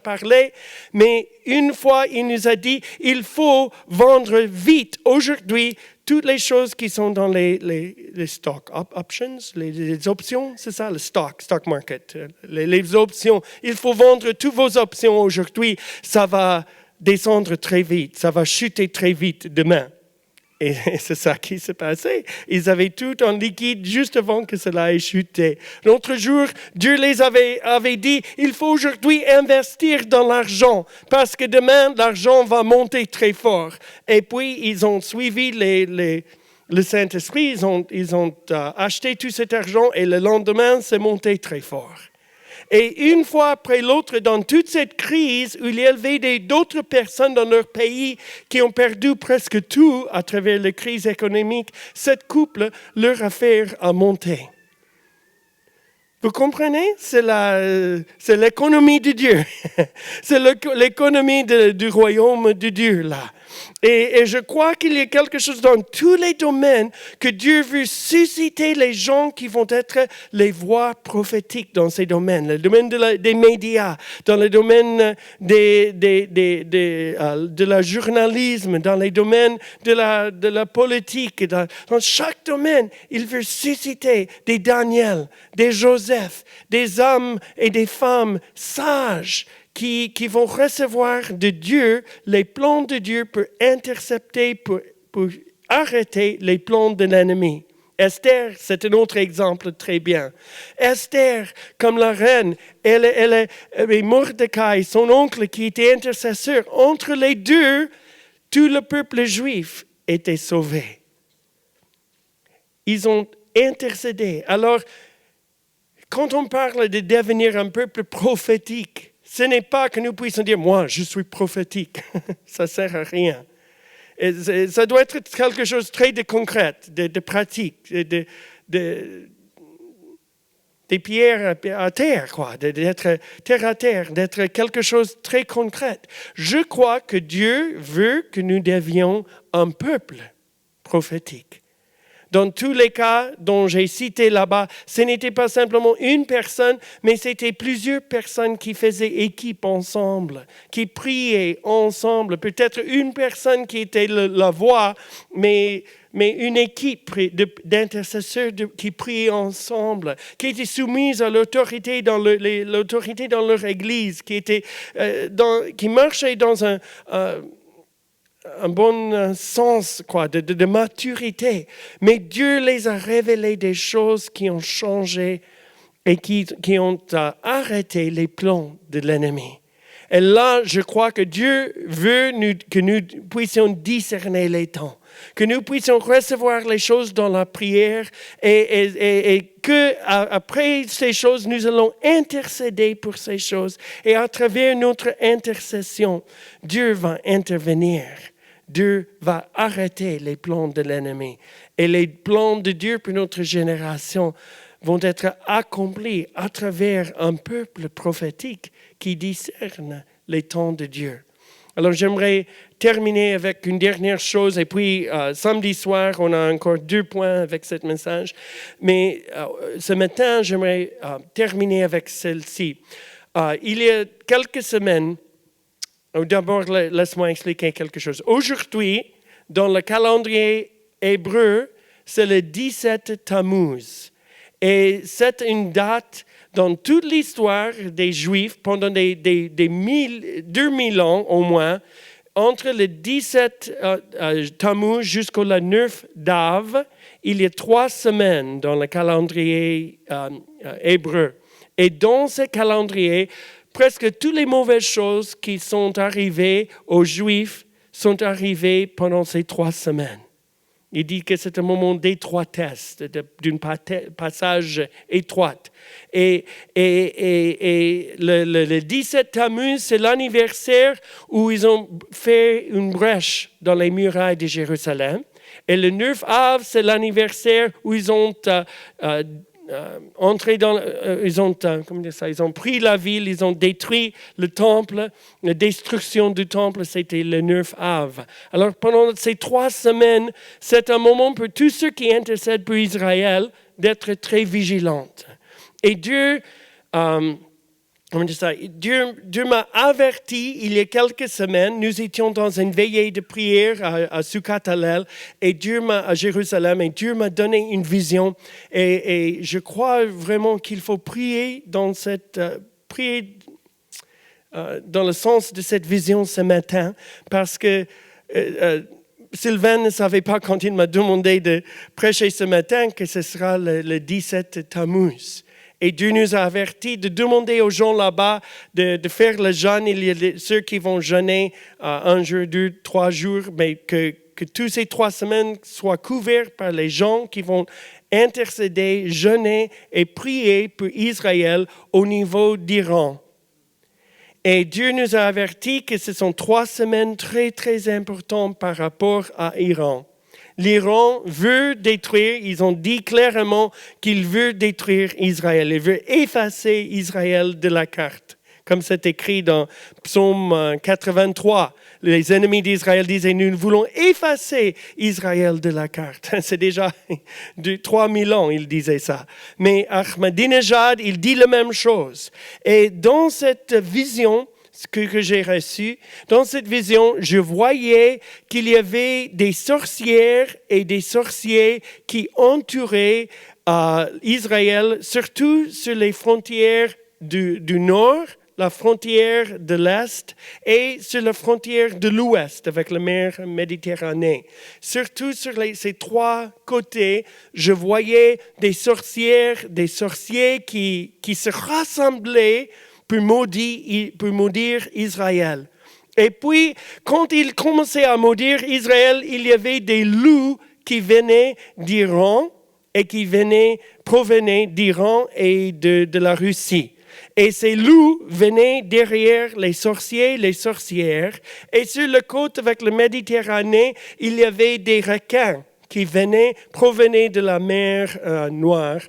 parlé, mais une fois il nous a dit, il faut vendre vite aujourd'hui toutes les choses qui sont dans les stock options, les options, c'est ça, le stock market, les options. Il faut vendre toutes vos options aujourd'hui, ça va descendre très vite, ça va chuter très vite demain. Et c'est ça qui s'est passé. Ils avaient tout en liquide juste avant que cela ait chuté. L'autre jour, Dieu les avait dit, il faut aujourd'hui investir dans l'argent parce que demain, l'argent va monter très fort. Et puis, ils ont suivi le Saint-Esprit, ils ont acheté tout cet argent et le lendemain, c'est monté très fort. Et une fois après l'autre, dans toute cette crise, où il y avait d'autres personnes dans leur pays qui ont perdu presque tout à travers la crise économique, cette couple, leur affaire a monté. Vous comprenez? C'est l'économie de Dieu. C'est l'économie du royaume de Dieu, là. Et je crois qu'il y a quelque chose dans tous les domaines que Dieu veut susciter les gens qui vont être les voix prophétiques dans ces domaines. Le domaine des médias, dans le domaine de la journalisme, dans les domaines de la politique. Dans chaque domaine, il veut susciter des Daniel, des Joseph, des hommes et des femmes sages qui vont recevoir de Dieu les plans de Dieu pour intercepter, pour arrêter les plans de l'ennemi. Esther, c'est un autre exemple très bien. Esther, comme la reine, et Mordecai, son oncle qui était intercesseur, entre les deux, tout le peuple juif était sauvé. Ils ont intercédé. Alors, quand on parle de devenir un peuple prophétique, ce n'est pas que nous puissions dire, moi, je suis prophétique. Ça ne sert à rien. Et ça doit être quelque chose de très concret, de pratique, des pierres à terre, quoi, d'être terre à terre, d'être quelque chose de très concret. Je crois que Dieu veut que nous devions un peuple prophétique. Dans tous les cas dont j'ai cité là-bas, ce n'était pas simplement une personne, mais c'était plusieurs personnes qui faisaient équipe ensemble, qui priaient ensemble. Peut-être une personne qui était la voix, mais une équipe d'intercesseurs qui priaient ensemble, qui étaient soumises à l'autorité dans leur église, qui marchaient dans un bon sens de maturité. Mais Dieu les a révélé des choses qui ont changé et qui ont arrêté les plans de l'ennemi. Et là, je crois que Dieu veut que nous puissions discerner les temps, que nous puissions recevoir les choses dans la prière et que après ces choses, nous allons intercéder pour ces choses. Et à travers notre intercession, Dieu va intervenir. Dieu va arrêter les plans de l'ennemi. Et les plans de Dieu pour notre génération vont être accomplis à travers un peuple prophétique qui discerne les temps de Dieu. Alors, j'aimerais terminer avec une dernière chose. Et puis, samedi soir, on a encore 2 points avec ce message. Mais ce matin, j'aimerais terminer avec celle-ci. Il y a quelques semaines, d'abord, laisse-moi expliquer quelque chose. Aujourd'hui, dans le calendrier hébreu, c'est le 17 Tammuz. Et c'est une date dans toute l'histoire des Juifs, pendant des 2000 ans au moins, entre le 17 Tammuz jusqu'au 9 d'Av, il y a 3 semaines dans le calendrier hébreu. Et dans ce calendrier, presque toutes les mauvaises choses qui sont arrivées aux Juifs sont arrivées pendant ces 3 semaines. Il dit que c'est un moment d'étroitesse, d'un passage étroit. Et le 17 Tammuz, c'est l'anniversaire où ils ont fait une brèche dans les murailles de Jérusalem. Et le 9 Av, c'est l'anniversaire où ils ont entré dans, ils ont pris la ville, ils ont détruit le temple. La destruction du temple, c'était le 9 Av. Alors, pendant ces 3 semaines, c'est un moment pour tous ceux qui intercèdent pour Israël d'être très vigilants. Et Dieu m'a averti il y a quelques semaines. Nous étions dans une veillée de prière à Sukkot Hallel à Jérusalem, et Dieu m'a donné une vision. Et je crois vraiment qu'il faut prier dans le sens de cette vision ce matin, parce que Sylvain ne savait pas quand il m'a demandé de prêcher ce matin que ce sera le 17 Tammuz. Et Dieu nous a avertis de demander aux gens là-bas de faire le jeûne. Il y a ceux qui vont jeûner 1 jour, 2, 3 jours, mais que toutes ces 3 semaines soient couvertes par les gens qui vont intercéder, jeûner et prier pour Israël au niveau d'Iran. Et Dieu nous a avertis que ce sont 3 semaines très, très importantes par rapport à l'Iran. L'Iran veut détruire, ils ont dit clairement qu'il veut détruire Israël. Il veut effacer Israël de la carte. Comme c'est écrit dans Psaume 83. Les ennemis d'Israël disaient, nous voulons effacer Israël de la carte. C'est déjà 3000 ans, il disait ça. Mais Ahmadinejad, il dit la même chose. Et dans cette vision que j'ai reçue, dans cette vision, je voyais qu'il y avait des sorcières et des sorciers qui entouraient Israël, surtout sur les frontières du nord, la frontière de l'Est, et sur la frontière de l'Ouest avec la mer Méditerranée. Surtout sur ces 3 côtés, je voyais des sorcières, des sorciers qui se rassemblaient pour maudire Israël. Et puis, quand ils commençaient à maudire Israël, il y avait des loups qui venaient d'Iran et qui provenaient d'Iran et de la Russie. Et ces loups venaient derrière les sorciers, les sorcières. Et sur le côte avec la Méditerranée, il y avait des requins qui provenaient de la mer Noire.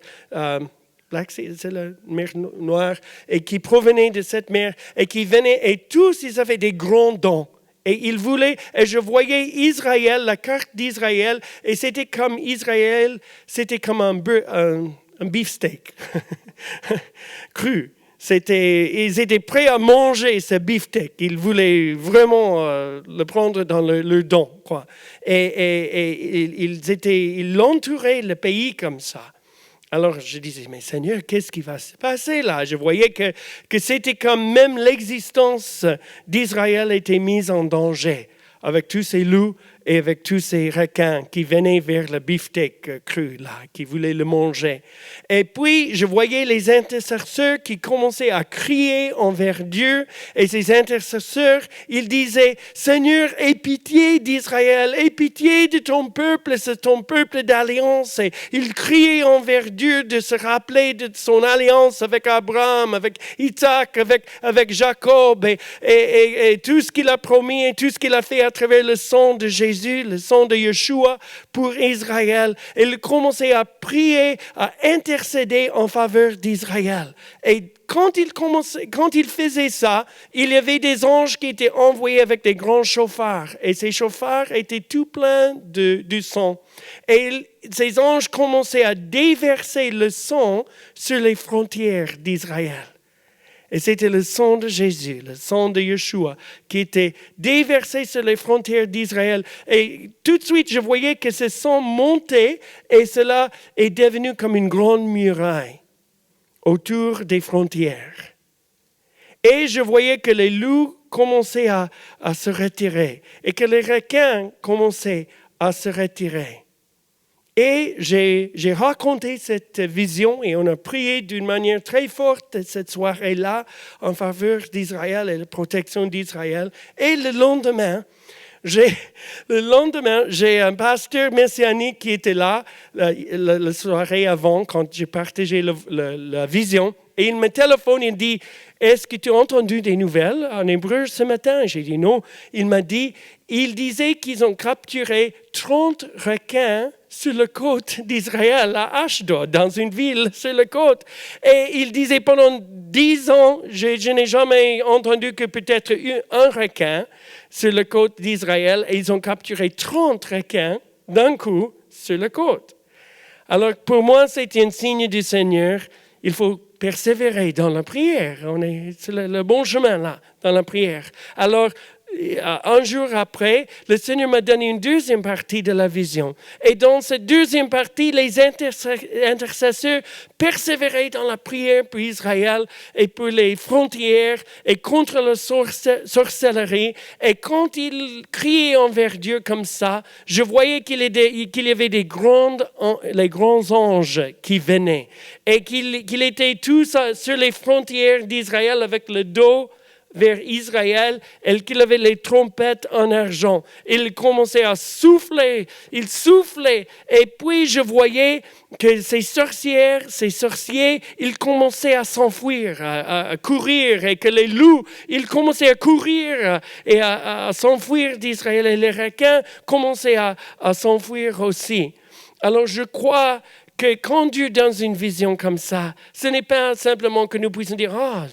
Black Sea, c'est la mer Noire, et qui provenaient de cette mer, et qui venaient, et tous, ils avaient des grands dents. Et ils voulaient, et je voyais Israël, la carte d'Israël, et c'était comme Israël, c'était comme un beefsteak cru. Ils étaient prêts à manger ce beefsteak. Ils voulaient vraiment le prendre dans le dent, quoi. Et ils entouraient le pays comme ça. Alors je disais, mais Seigneur, qu'est-ce qui va se passer là? Je voyais que c'était comme même l'existence d'Israël était mise en danger avec tous ces loups et avec tous ces requins qui venaient vers le beefsteak cru là, qui voulaient le manger. Et puis, je voyais les intercesseurs qui commençaient à crier envers Dieu. Et ces intercesseurs, ils disaient, Seigneur, aie pitié d'Israël, aie pitié de ton peuple, c'est ton peuple d'alliance. Et ils criaient envers Dieu de se rappeler de son alliance avec Abraham, avec Isaac, avec Jacob, et tout ce qu'il a promis et tout ce qu'il a fait à travers le sang de Jésus. Jésus, le sang de Yeshua pour Israël. Et il commençait à prier, à intercéder en faveur d'Israël. Et quand il faisait ça, il y avait des anges qui étaient envoyés avec des grands chauffards. Et ces chauffards étaient tout pleins du sang. Et ces anges commençaient à déverser le sang sur les frontières d'Israël. Et c'était le sang de Jésus, le sang de Yeshua, qui était déversé sur les frontières d'Israël. Et tout de suite, je voyais que ce sang montait et cela est devenu comme une grande muraille autour des frontières. Et je voyais que les loups commençaient à se retirer et que les requins commençaient à se retirer. Et j'ai raconté cette vision et on a prié d'une manière très forte cette soirée-là en faveur d'Israël et la protection d'Israël. Et le lendemain, j'ai un pasteur messianique qui était là la soirée avant quand j'ai partagé la vision. Et il me téléphone et dit, est-ce que tu as entendu des nouvelles en hébreu ce matin? J'ai dit non. Il m'a dit, il disait qu'ils ont capturé 30 requins sur la côte d'Israël, à Ashdod, dans une ville sur la côte. Et il disait, pendant 10 ans, je n'ai jamais entendu que peut-être un requin sur la côte d'Israël. Et ils ont capturé 30 requins d'un coup sur la côte. Alors pour moi, c'est un signe du Seigneur. Il faut persévérer dans la prière. On est sur le bon chemin là, dans la prière. Alors, un jour après, le Seigneur m'a donné une deuxième partie de la vision. Et dans cette deuxième partie, les intercesseurs persévéraient dans la prière pour Israël et pour les frontières et contre la sorcellerie. Et quand ils criaient envers Dieu comme ça, je voyais qu'il y avait les grands anges qui venaient et qu'il était tous sur les frontières d'Israël avec le dos vers Israël et qu'il avait les trompettes en argent. Il commençait à souffler, il soufflait. Et puis je voyais que ces sorciers, ils commençaient à s'enfuir, à courir. Et que les loups, ils commençaient à courir et à s'enfuir d'Israël. Et les requins commençaient à s'enfuir aussi. Alors je crois que quand Dieu donne une vision comme ça, ce n'est pas simplement que nous puissions dire « Ah,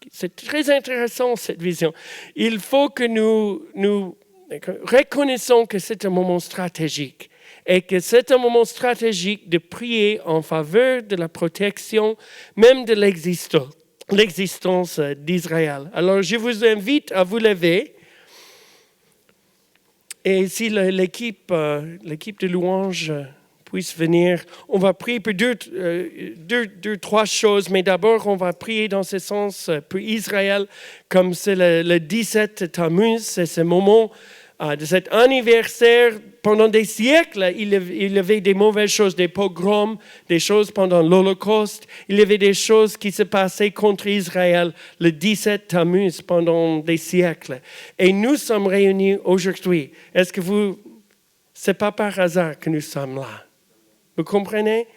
c'est très intéressant cette vision ». Il faut que nous reconnaissons que c'est un moment stratégique et que c'est un moment stratégique de prier en faveur de la protection, même de l'existence d'Israël. Alors je vous invite à vous lever. Et si l'équipe de louange puisse venir, on va prier pour trois choses, mais d'abord on va prier dans ce sens pour Israël, comme c'est le 17 Tammuz, c'est ce moment de cet anniversaire. Pendant des siècles, il y avait des mauvaises choses, des pogroms, des choses pendant l'Holocauste. Il y avait des choses qui se passaient contre Israël le 17 Tammuz pendant des siècles. Et nous sommes réunis aujourd'hui. C'est pas par hasard que nous sommes là. Vous comprenez?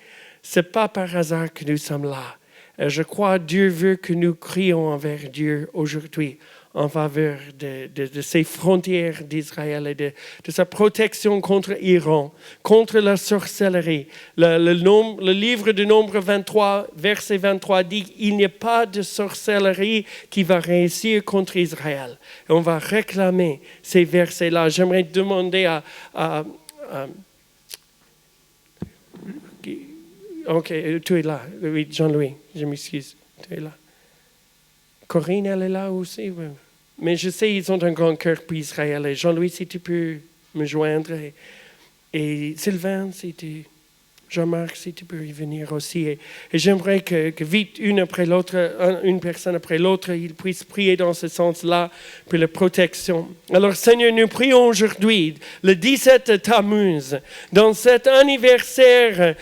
Ce n'est pas par hasard que nous sommes là. Et je crois que Dieu veut que nous crions envers Dieu aujourd'hui en faveur de ces frontières d'Israël et de sa protection contre l'Iran, contre la sorcellerie. Le livre de Nombre 23, verset 23 dit qu'il n'y a pas de sorcellerie qui va réussir contre Israël. Et on va réclamer ces versets-là. J'aimerais demander à OK, tu es là. Oui, Jean-Louis, je m'excuse. Tu es là. Corinne, elle est là aussi. Oui. Mais je sais, ils ont un grand cœur pour Israël. Et Jean-Louis, si tu peux me joindre. Et Sylvain, si tu... Jean-Marc, si tu peux y venir aussi. Et j'aimerais que vite, une personne après l'autre, ils puissent prier dans ce sens-là pour la protection. Alors, Seigneur, nous prions aujourd'hui, le 17 Tammuz, dans cet anniversaire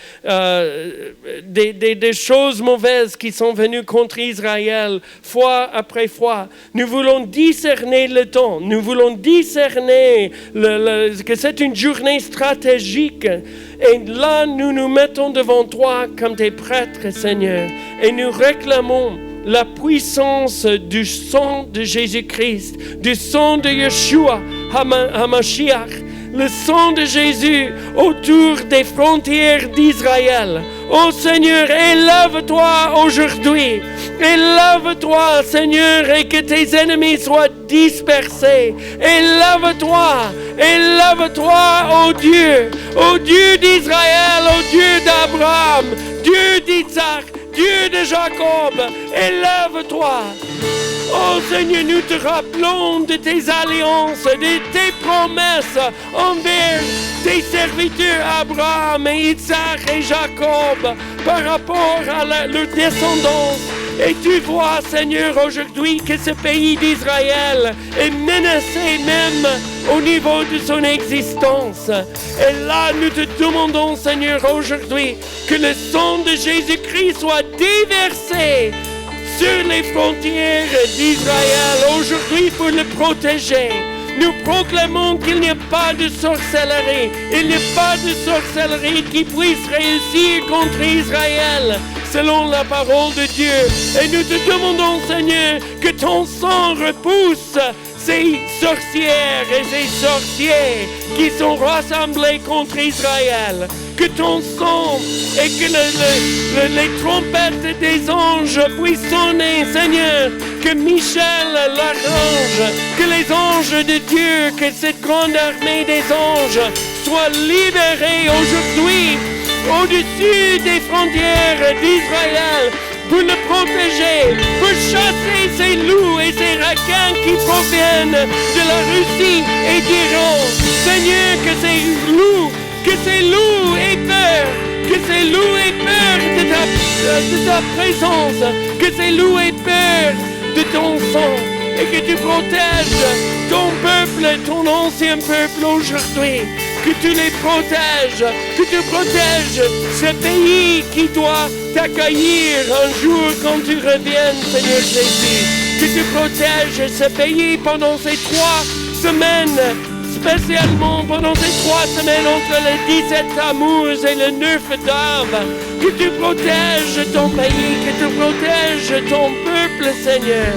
des choses mauvaises qui sont venues contre Israël, fois après fois. Nous voulons discerner le temps. Nous voulons discerner que c'est une journée stratégique. Et là, nous nous mettons devant toi comme tes prêtres, Seigneur, et nous réclamons la puissance du sang de Jésus-Christ, du sang de Yeshua, HaMashiach, le sang de Jésus autour des frontières d'Israël. Oh Seigneur, élève-toi aujourd'hui. Élève-toi, Seigneur, et que tes ennemis soient dispersés. Élève-toi, ô Dieu d'Israël, ô Dieu d'Abraham, Dieu d'Isaac, Dieu de Jacob. Élève-toi. Oh Seigneur, nous te rappelons de tes alliances, de tes promesses envers tes serviteurs Abraham et Isaac et Jacob par rapport à leur descendance. Et tu vois, Seigneur, aujourd'hui que ce pays d'Israël est menacé même au niveau de son existence. Et là, nous te demandons, Seigneur, aujourd'hui, que le sang de Jésus-Christ soit déversé sur les frontières d'Israël aujourd'hui pour le protéger. Nous proclamons qu'il n'y a pas de sorcellerie. Il n'y a pas de sorcellerie qui puisse réussir contre Israël, selon la parole de Dieu. Et nous te demandons, Seigneur, que ton sang repousse ces sorcières et ces sorciers qui sont rassemblés contre Israël. Que ton sang et que les trompettes des anges puissent sonner, Seigneur. Que Michel l'archange, que les anges de Dieu, que cette grande armée des anges soit libérée aujourd'hui au-dessus des frontières d'Israël pour le protéger, pour chasser ces loups et ces requins qui proviennent de la Russie et d'Iran. Seigneur, que ces loups aient peur, que ces loups aient peur de ta présence, que ces loups aient peur de ton sang et que tu protèges ton peuple, ton ancien peuple aujourd'hui. Que tu les protèges, que tu protèges ce pays qui doit t'accueillir un jour quand tu reviennes, Seigneur Jésus. Que tu protèges ce pays pendant ces 3 semaines, spécialement pendant ces 3 semaines entre le 17 Tammuz et le 9 Av. Que tu protèges ton pays, que tu protèges ton peuple, Seigneur.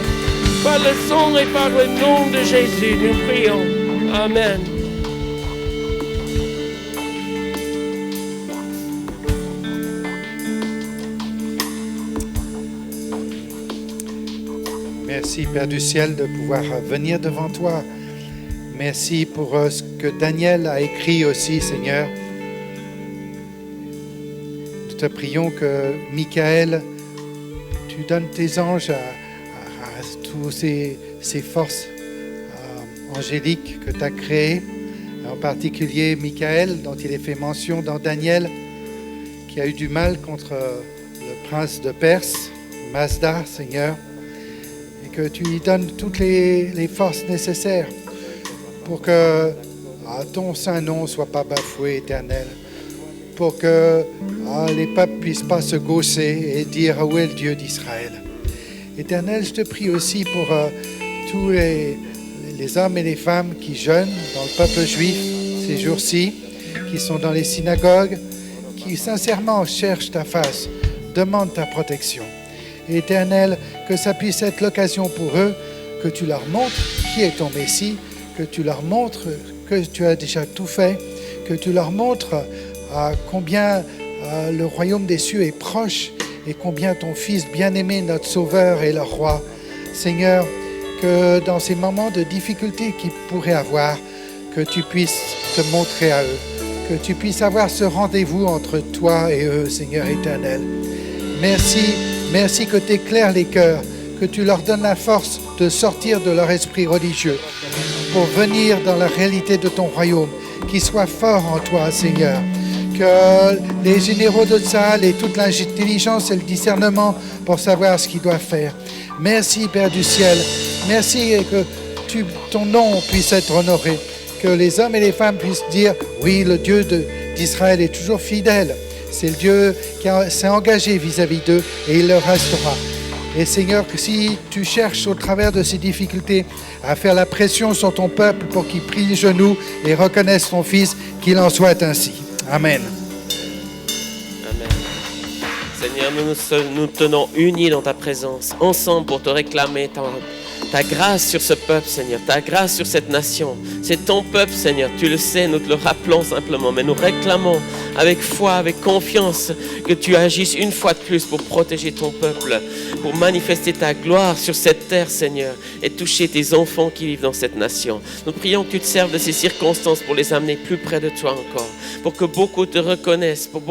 Par le sang et par le nom de Jésus, nous prions. Amen. Merci, Père du ciel, de pouvoir venir devant toi. Merci pour ce que Daniel a écrit aussi, Seigneur. Nous te prions que, Michael, tu donnes tes anges à tous ces forces angéliques que tu as créées, en particulier Michael, dont il est fait mention dans Daniel, qui a eu du mal contre le prince de Perse, Mazda, Seigneur, et que tu lui donnes toutes les forces nécessaires pour que ton saint nom ne soit pas bafoué, Éternel, pour que les peuples ne puissent pas se gausser et dire « Où est le Dieu d'Israël ?» Éternel, je te prie aussi pour tous les hommes et les femmes qui jeûnent dans le peuple juif ces jours-ci, qui sont dans les synagogues, qui sincèrement cherchent ta face, demandent ta protection. Et Éternel, que ça puisse être l'occasion pour eux, que tu leur montres qui est ton Messie, que tu leur montres que tu as déjà tout fait, que tu leur montres combien le royaume des cieux est proche et combien ton Fils bien-aimé, notre Sauveur et le Roi. Seigneur, que dans ces moments de difficulté qu'ils pourraient avoir, que tu puisses te montrer à eux, que tu puisses avoir ce rendez-vous entre toi et eux, Seigneur éternel. Merci que tu éclaires les cœurs, que tu leur donnes la force de sortir de leur esprit religieux pour venir dans la réalité de ton royaume, qu'ils soient forts en toi, Seigneur. Que les généraux de Tsahal aient toute l'intelligence et le discernement pour savoir ce qu'ils doivent faire. Merci, Père du ciel. Merci et que ton nom puisse être honoré. Que les hommes et les femmes puissent dire, oui, le Dieu d'Israël est toujours fidèle. C'est le Dieu qui s'est engagé vis-à-vis d'eux et il le restera. Et Seigneur, que si tu cherches au travers de ces difficultés à faire la pression sur ton peuple pour qu'il prie les genoux et reconnaisse ton Fils, qu'il en soit ainsi. Amen. Amen. Seigneur, nous tenons unis dans ta présence, ensemble pour te réclamer ta grâce sur ce peuple, Seigneur, ta grâce sur cette nation. C'est ton peuple, Seigneur, tu le sais, nous te le rappelons simplement, mais nous réclamons avec foi, avec confiance, que tu agisses une fois de plus pour protéger ton peuple, pour manifester ta gloire sur cette terre, Seigneur, et toucher tes enfants qui vivent dans cette nation. Nous prions que tu te serves de ces circonstances pour les amener plus près de toi encore, pour que beaucoup te reconnaissent, pour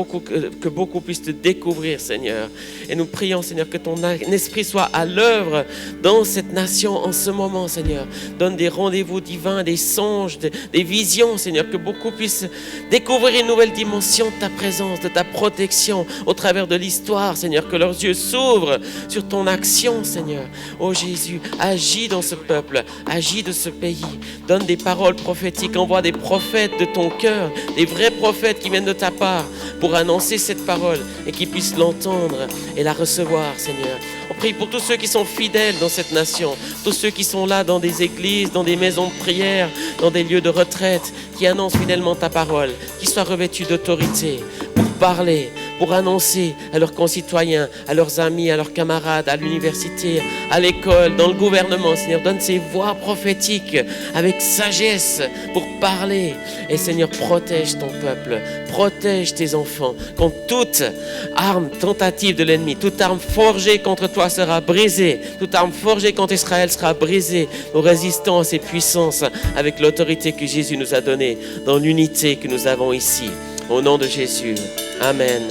que beaucoup puissent te découvrir, Seigneur. Et nous prions, Seigneur, que ton esprit soit à l'œuvre dans cette nation en ce moment, Seigneur. Donne des rendez-vous divins, des songes, des visions, Seigneur, que beaucoup puissent découvrir une nouvelle dimension de ta présence, de ta protection au travers de l'histoire, Seigneur, que leurs yeux s'ouvrent sur ton action, Seigneur. Oh Jésus, agis dans ce peuple, agis de ce pays, donne des paroles prophétiques, envoie des prophètes de ton cœur, des vrais prophètes qui viennent de ta part pour annoncer cette parole et qui puissent l'entendre et la recevoir, Seigneur. On prie pour tous ceux qui sont fidèles dans cette nation, tous ceux qui sont là dans des églises, dans des maisons de prière, dans des lieux de retraite, qui annoncent fidèlement ta parole, qui soient revêtus d'autorité pour parler, pour annoncer à leurs concitoyens, à leurs amis, à leurs camarades, à l'université, à l'école, dans le gouvernement. Seigneur, donne ces voix prophétiques avec sagesse pour parler. Et Seigneur, protège ton peuple, protège tes enfants contre toute arme tentative de l'ennemi, toute arme forgée contre toi sera brisée, toute arme forgée contre Israël sera brisée. Nous résistons à ces puissances avec l'autorité que Jésus nous a donnée dans l'unité que nous avons ici. Au nom de Jésus. Amen.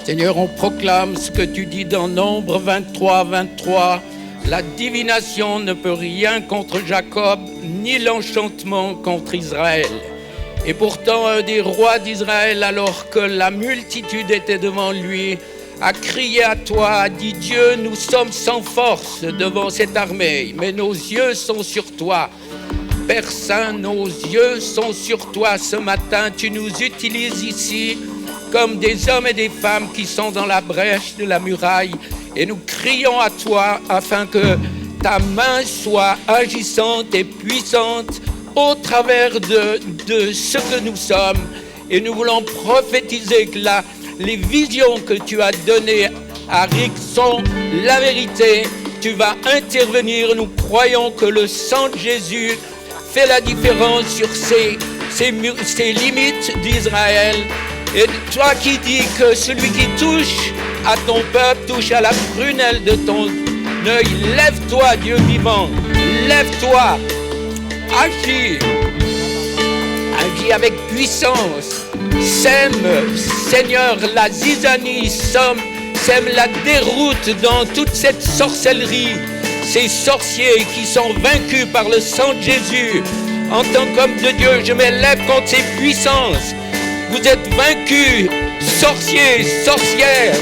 Seigneur, on proclame ce que tu dis dans Nombre 23, 23. La divination ne peut rien contre Jacob, ni l'enchantement contre Israël. Et pourtant, un des rois d'Israël, alors que la multitude était devant lui, a crié à toi, a dit: Dieu, nous sommes sans force devant cette armée, mais nos yeux sont sur toi. Père Saint, nos yeux sont sur toi ce matin. Tu nous utilises ici comme des hommes et des femmes qui sont dans la brèche de la muraille. Et nous crions à toi afin que ta main soit agissante et puissante au travers de ce que nous sommes. Et nous voulons prophétiser que les visions que tu as données à Rick sont la vérité. Tu vas intervenir. Nous croyons que le sang de Jésus fait la différence sur ces limites d'Israël. Et toi qui dis que celui qui touche à ton peuple touche à la prunelle de ton œil, lève-toi, Dieu vivant, lève-toi, agis avec puissance, sème, Seigneur, la zizanie, sème la déroute dans toute cette sorcellerie, ces sorciers qui sont vaincus par le sang de Jésus. En tant qu'homme de Dieu, je m'élève contre ces puissances. Vous êtes vaincus, sorciers, sorcières,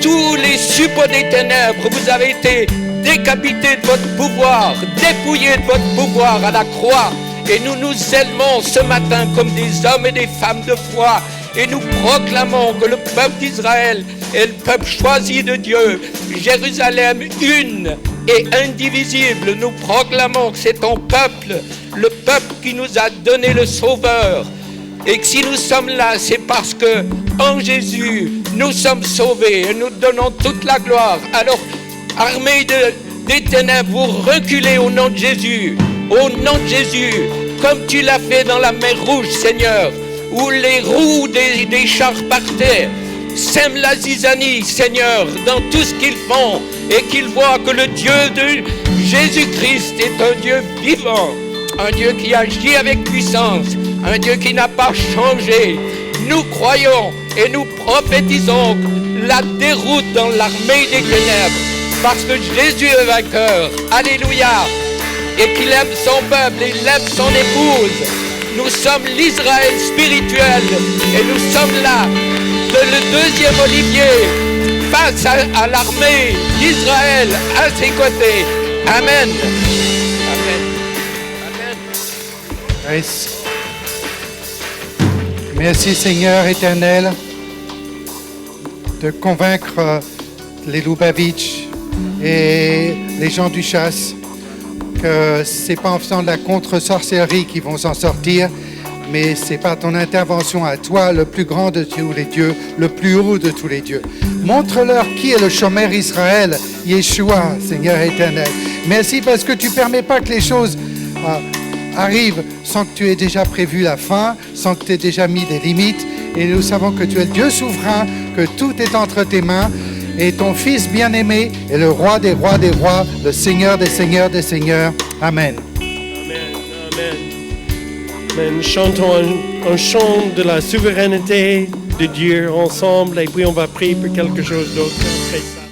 tous les suppôts des ténèbres, vous avez été décapités de votre pouvoir, dépouillés de votre pouvoir à la croix. Et nous nous élevons ce matin comme des hommes et des femmes de foi. Et nous proclamons que le peuple d'Israël est le peuple choisi de Dieu. Jérusalem une et indivisible. Nous proclamons que c'est ton peuple, le peuple qui nous a donné le Sauveur. Et que si nous sommes là, c'est parce que en Jésus, nous sommes sauvés et nous donnons toute la gloire. Alors, armée des ténèbres, vous reculez au nom de Jésus. Au nom de Jésus, comme tu l'as fait dans la mer Rouge, Seigneur, où les roues des chars partaient. Sème la zizanie, Seigneur, dans tout ce qu'ils font et qu'ils voient que le Dieu de Jésus-Christ est un Dieu vivant, un Dieu qui agit avec puissance, un Dieu qui n'a pas changé. Nous croyons et nous prophétisons la déroute dans l'armée des ténèbres parce que Jésus est vainqueur. Alléluia. Et qu'il aime son peuple, il aime son épouse. Nous sommes l'Israël spirituel et nous sommes là, le deuxième olivier, face à l'armée d'Israël à ses côtés. Amen. Amen. Amen. Merci. Merci Seigneur éternel de convaincre les Lubavitch et les gens du chasse que c'est pas en faisant de la contre-sorcellerie qu'ils vont s'en sortir, mais c'est par ton intervention à toi, le plus grand de tous les dieux, le plus haut de tous les dieux. Montre-leur qui est le chômeur Israël, Yeshua, Seigneur éternel. Merci parce que tu ne permets pas que les choses arrivent sans que tu aies déjà prévu la fin, sans que tu aies déjà mis des limites. Et nous savons que tu es le Dieu souverain, que tout est entre tes mains. Et ton Fils bien-aimé est le roi des rois des rois, le Seigneur des seigneurs des seigneurs. Amen. Amen. Amen. Amen. Chantons un chant de la souveraineté de Dieu ensemble et puis on va prier pour quelque chose d'autre après ça.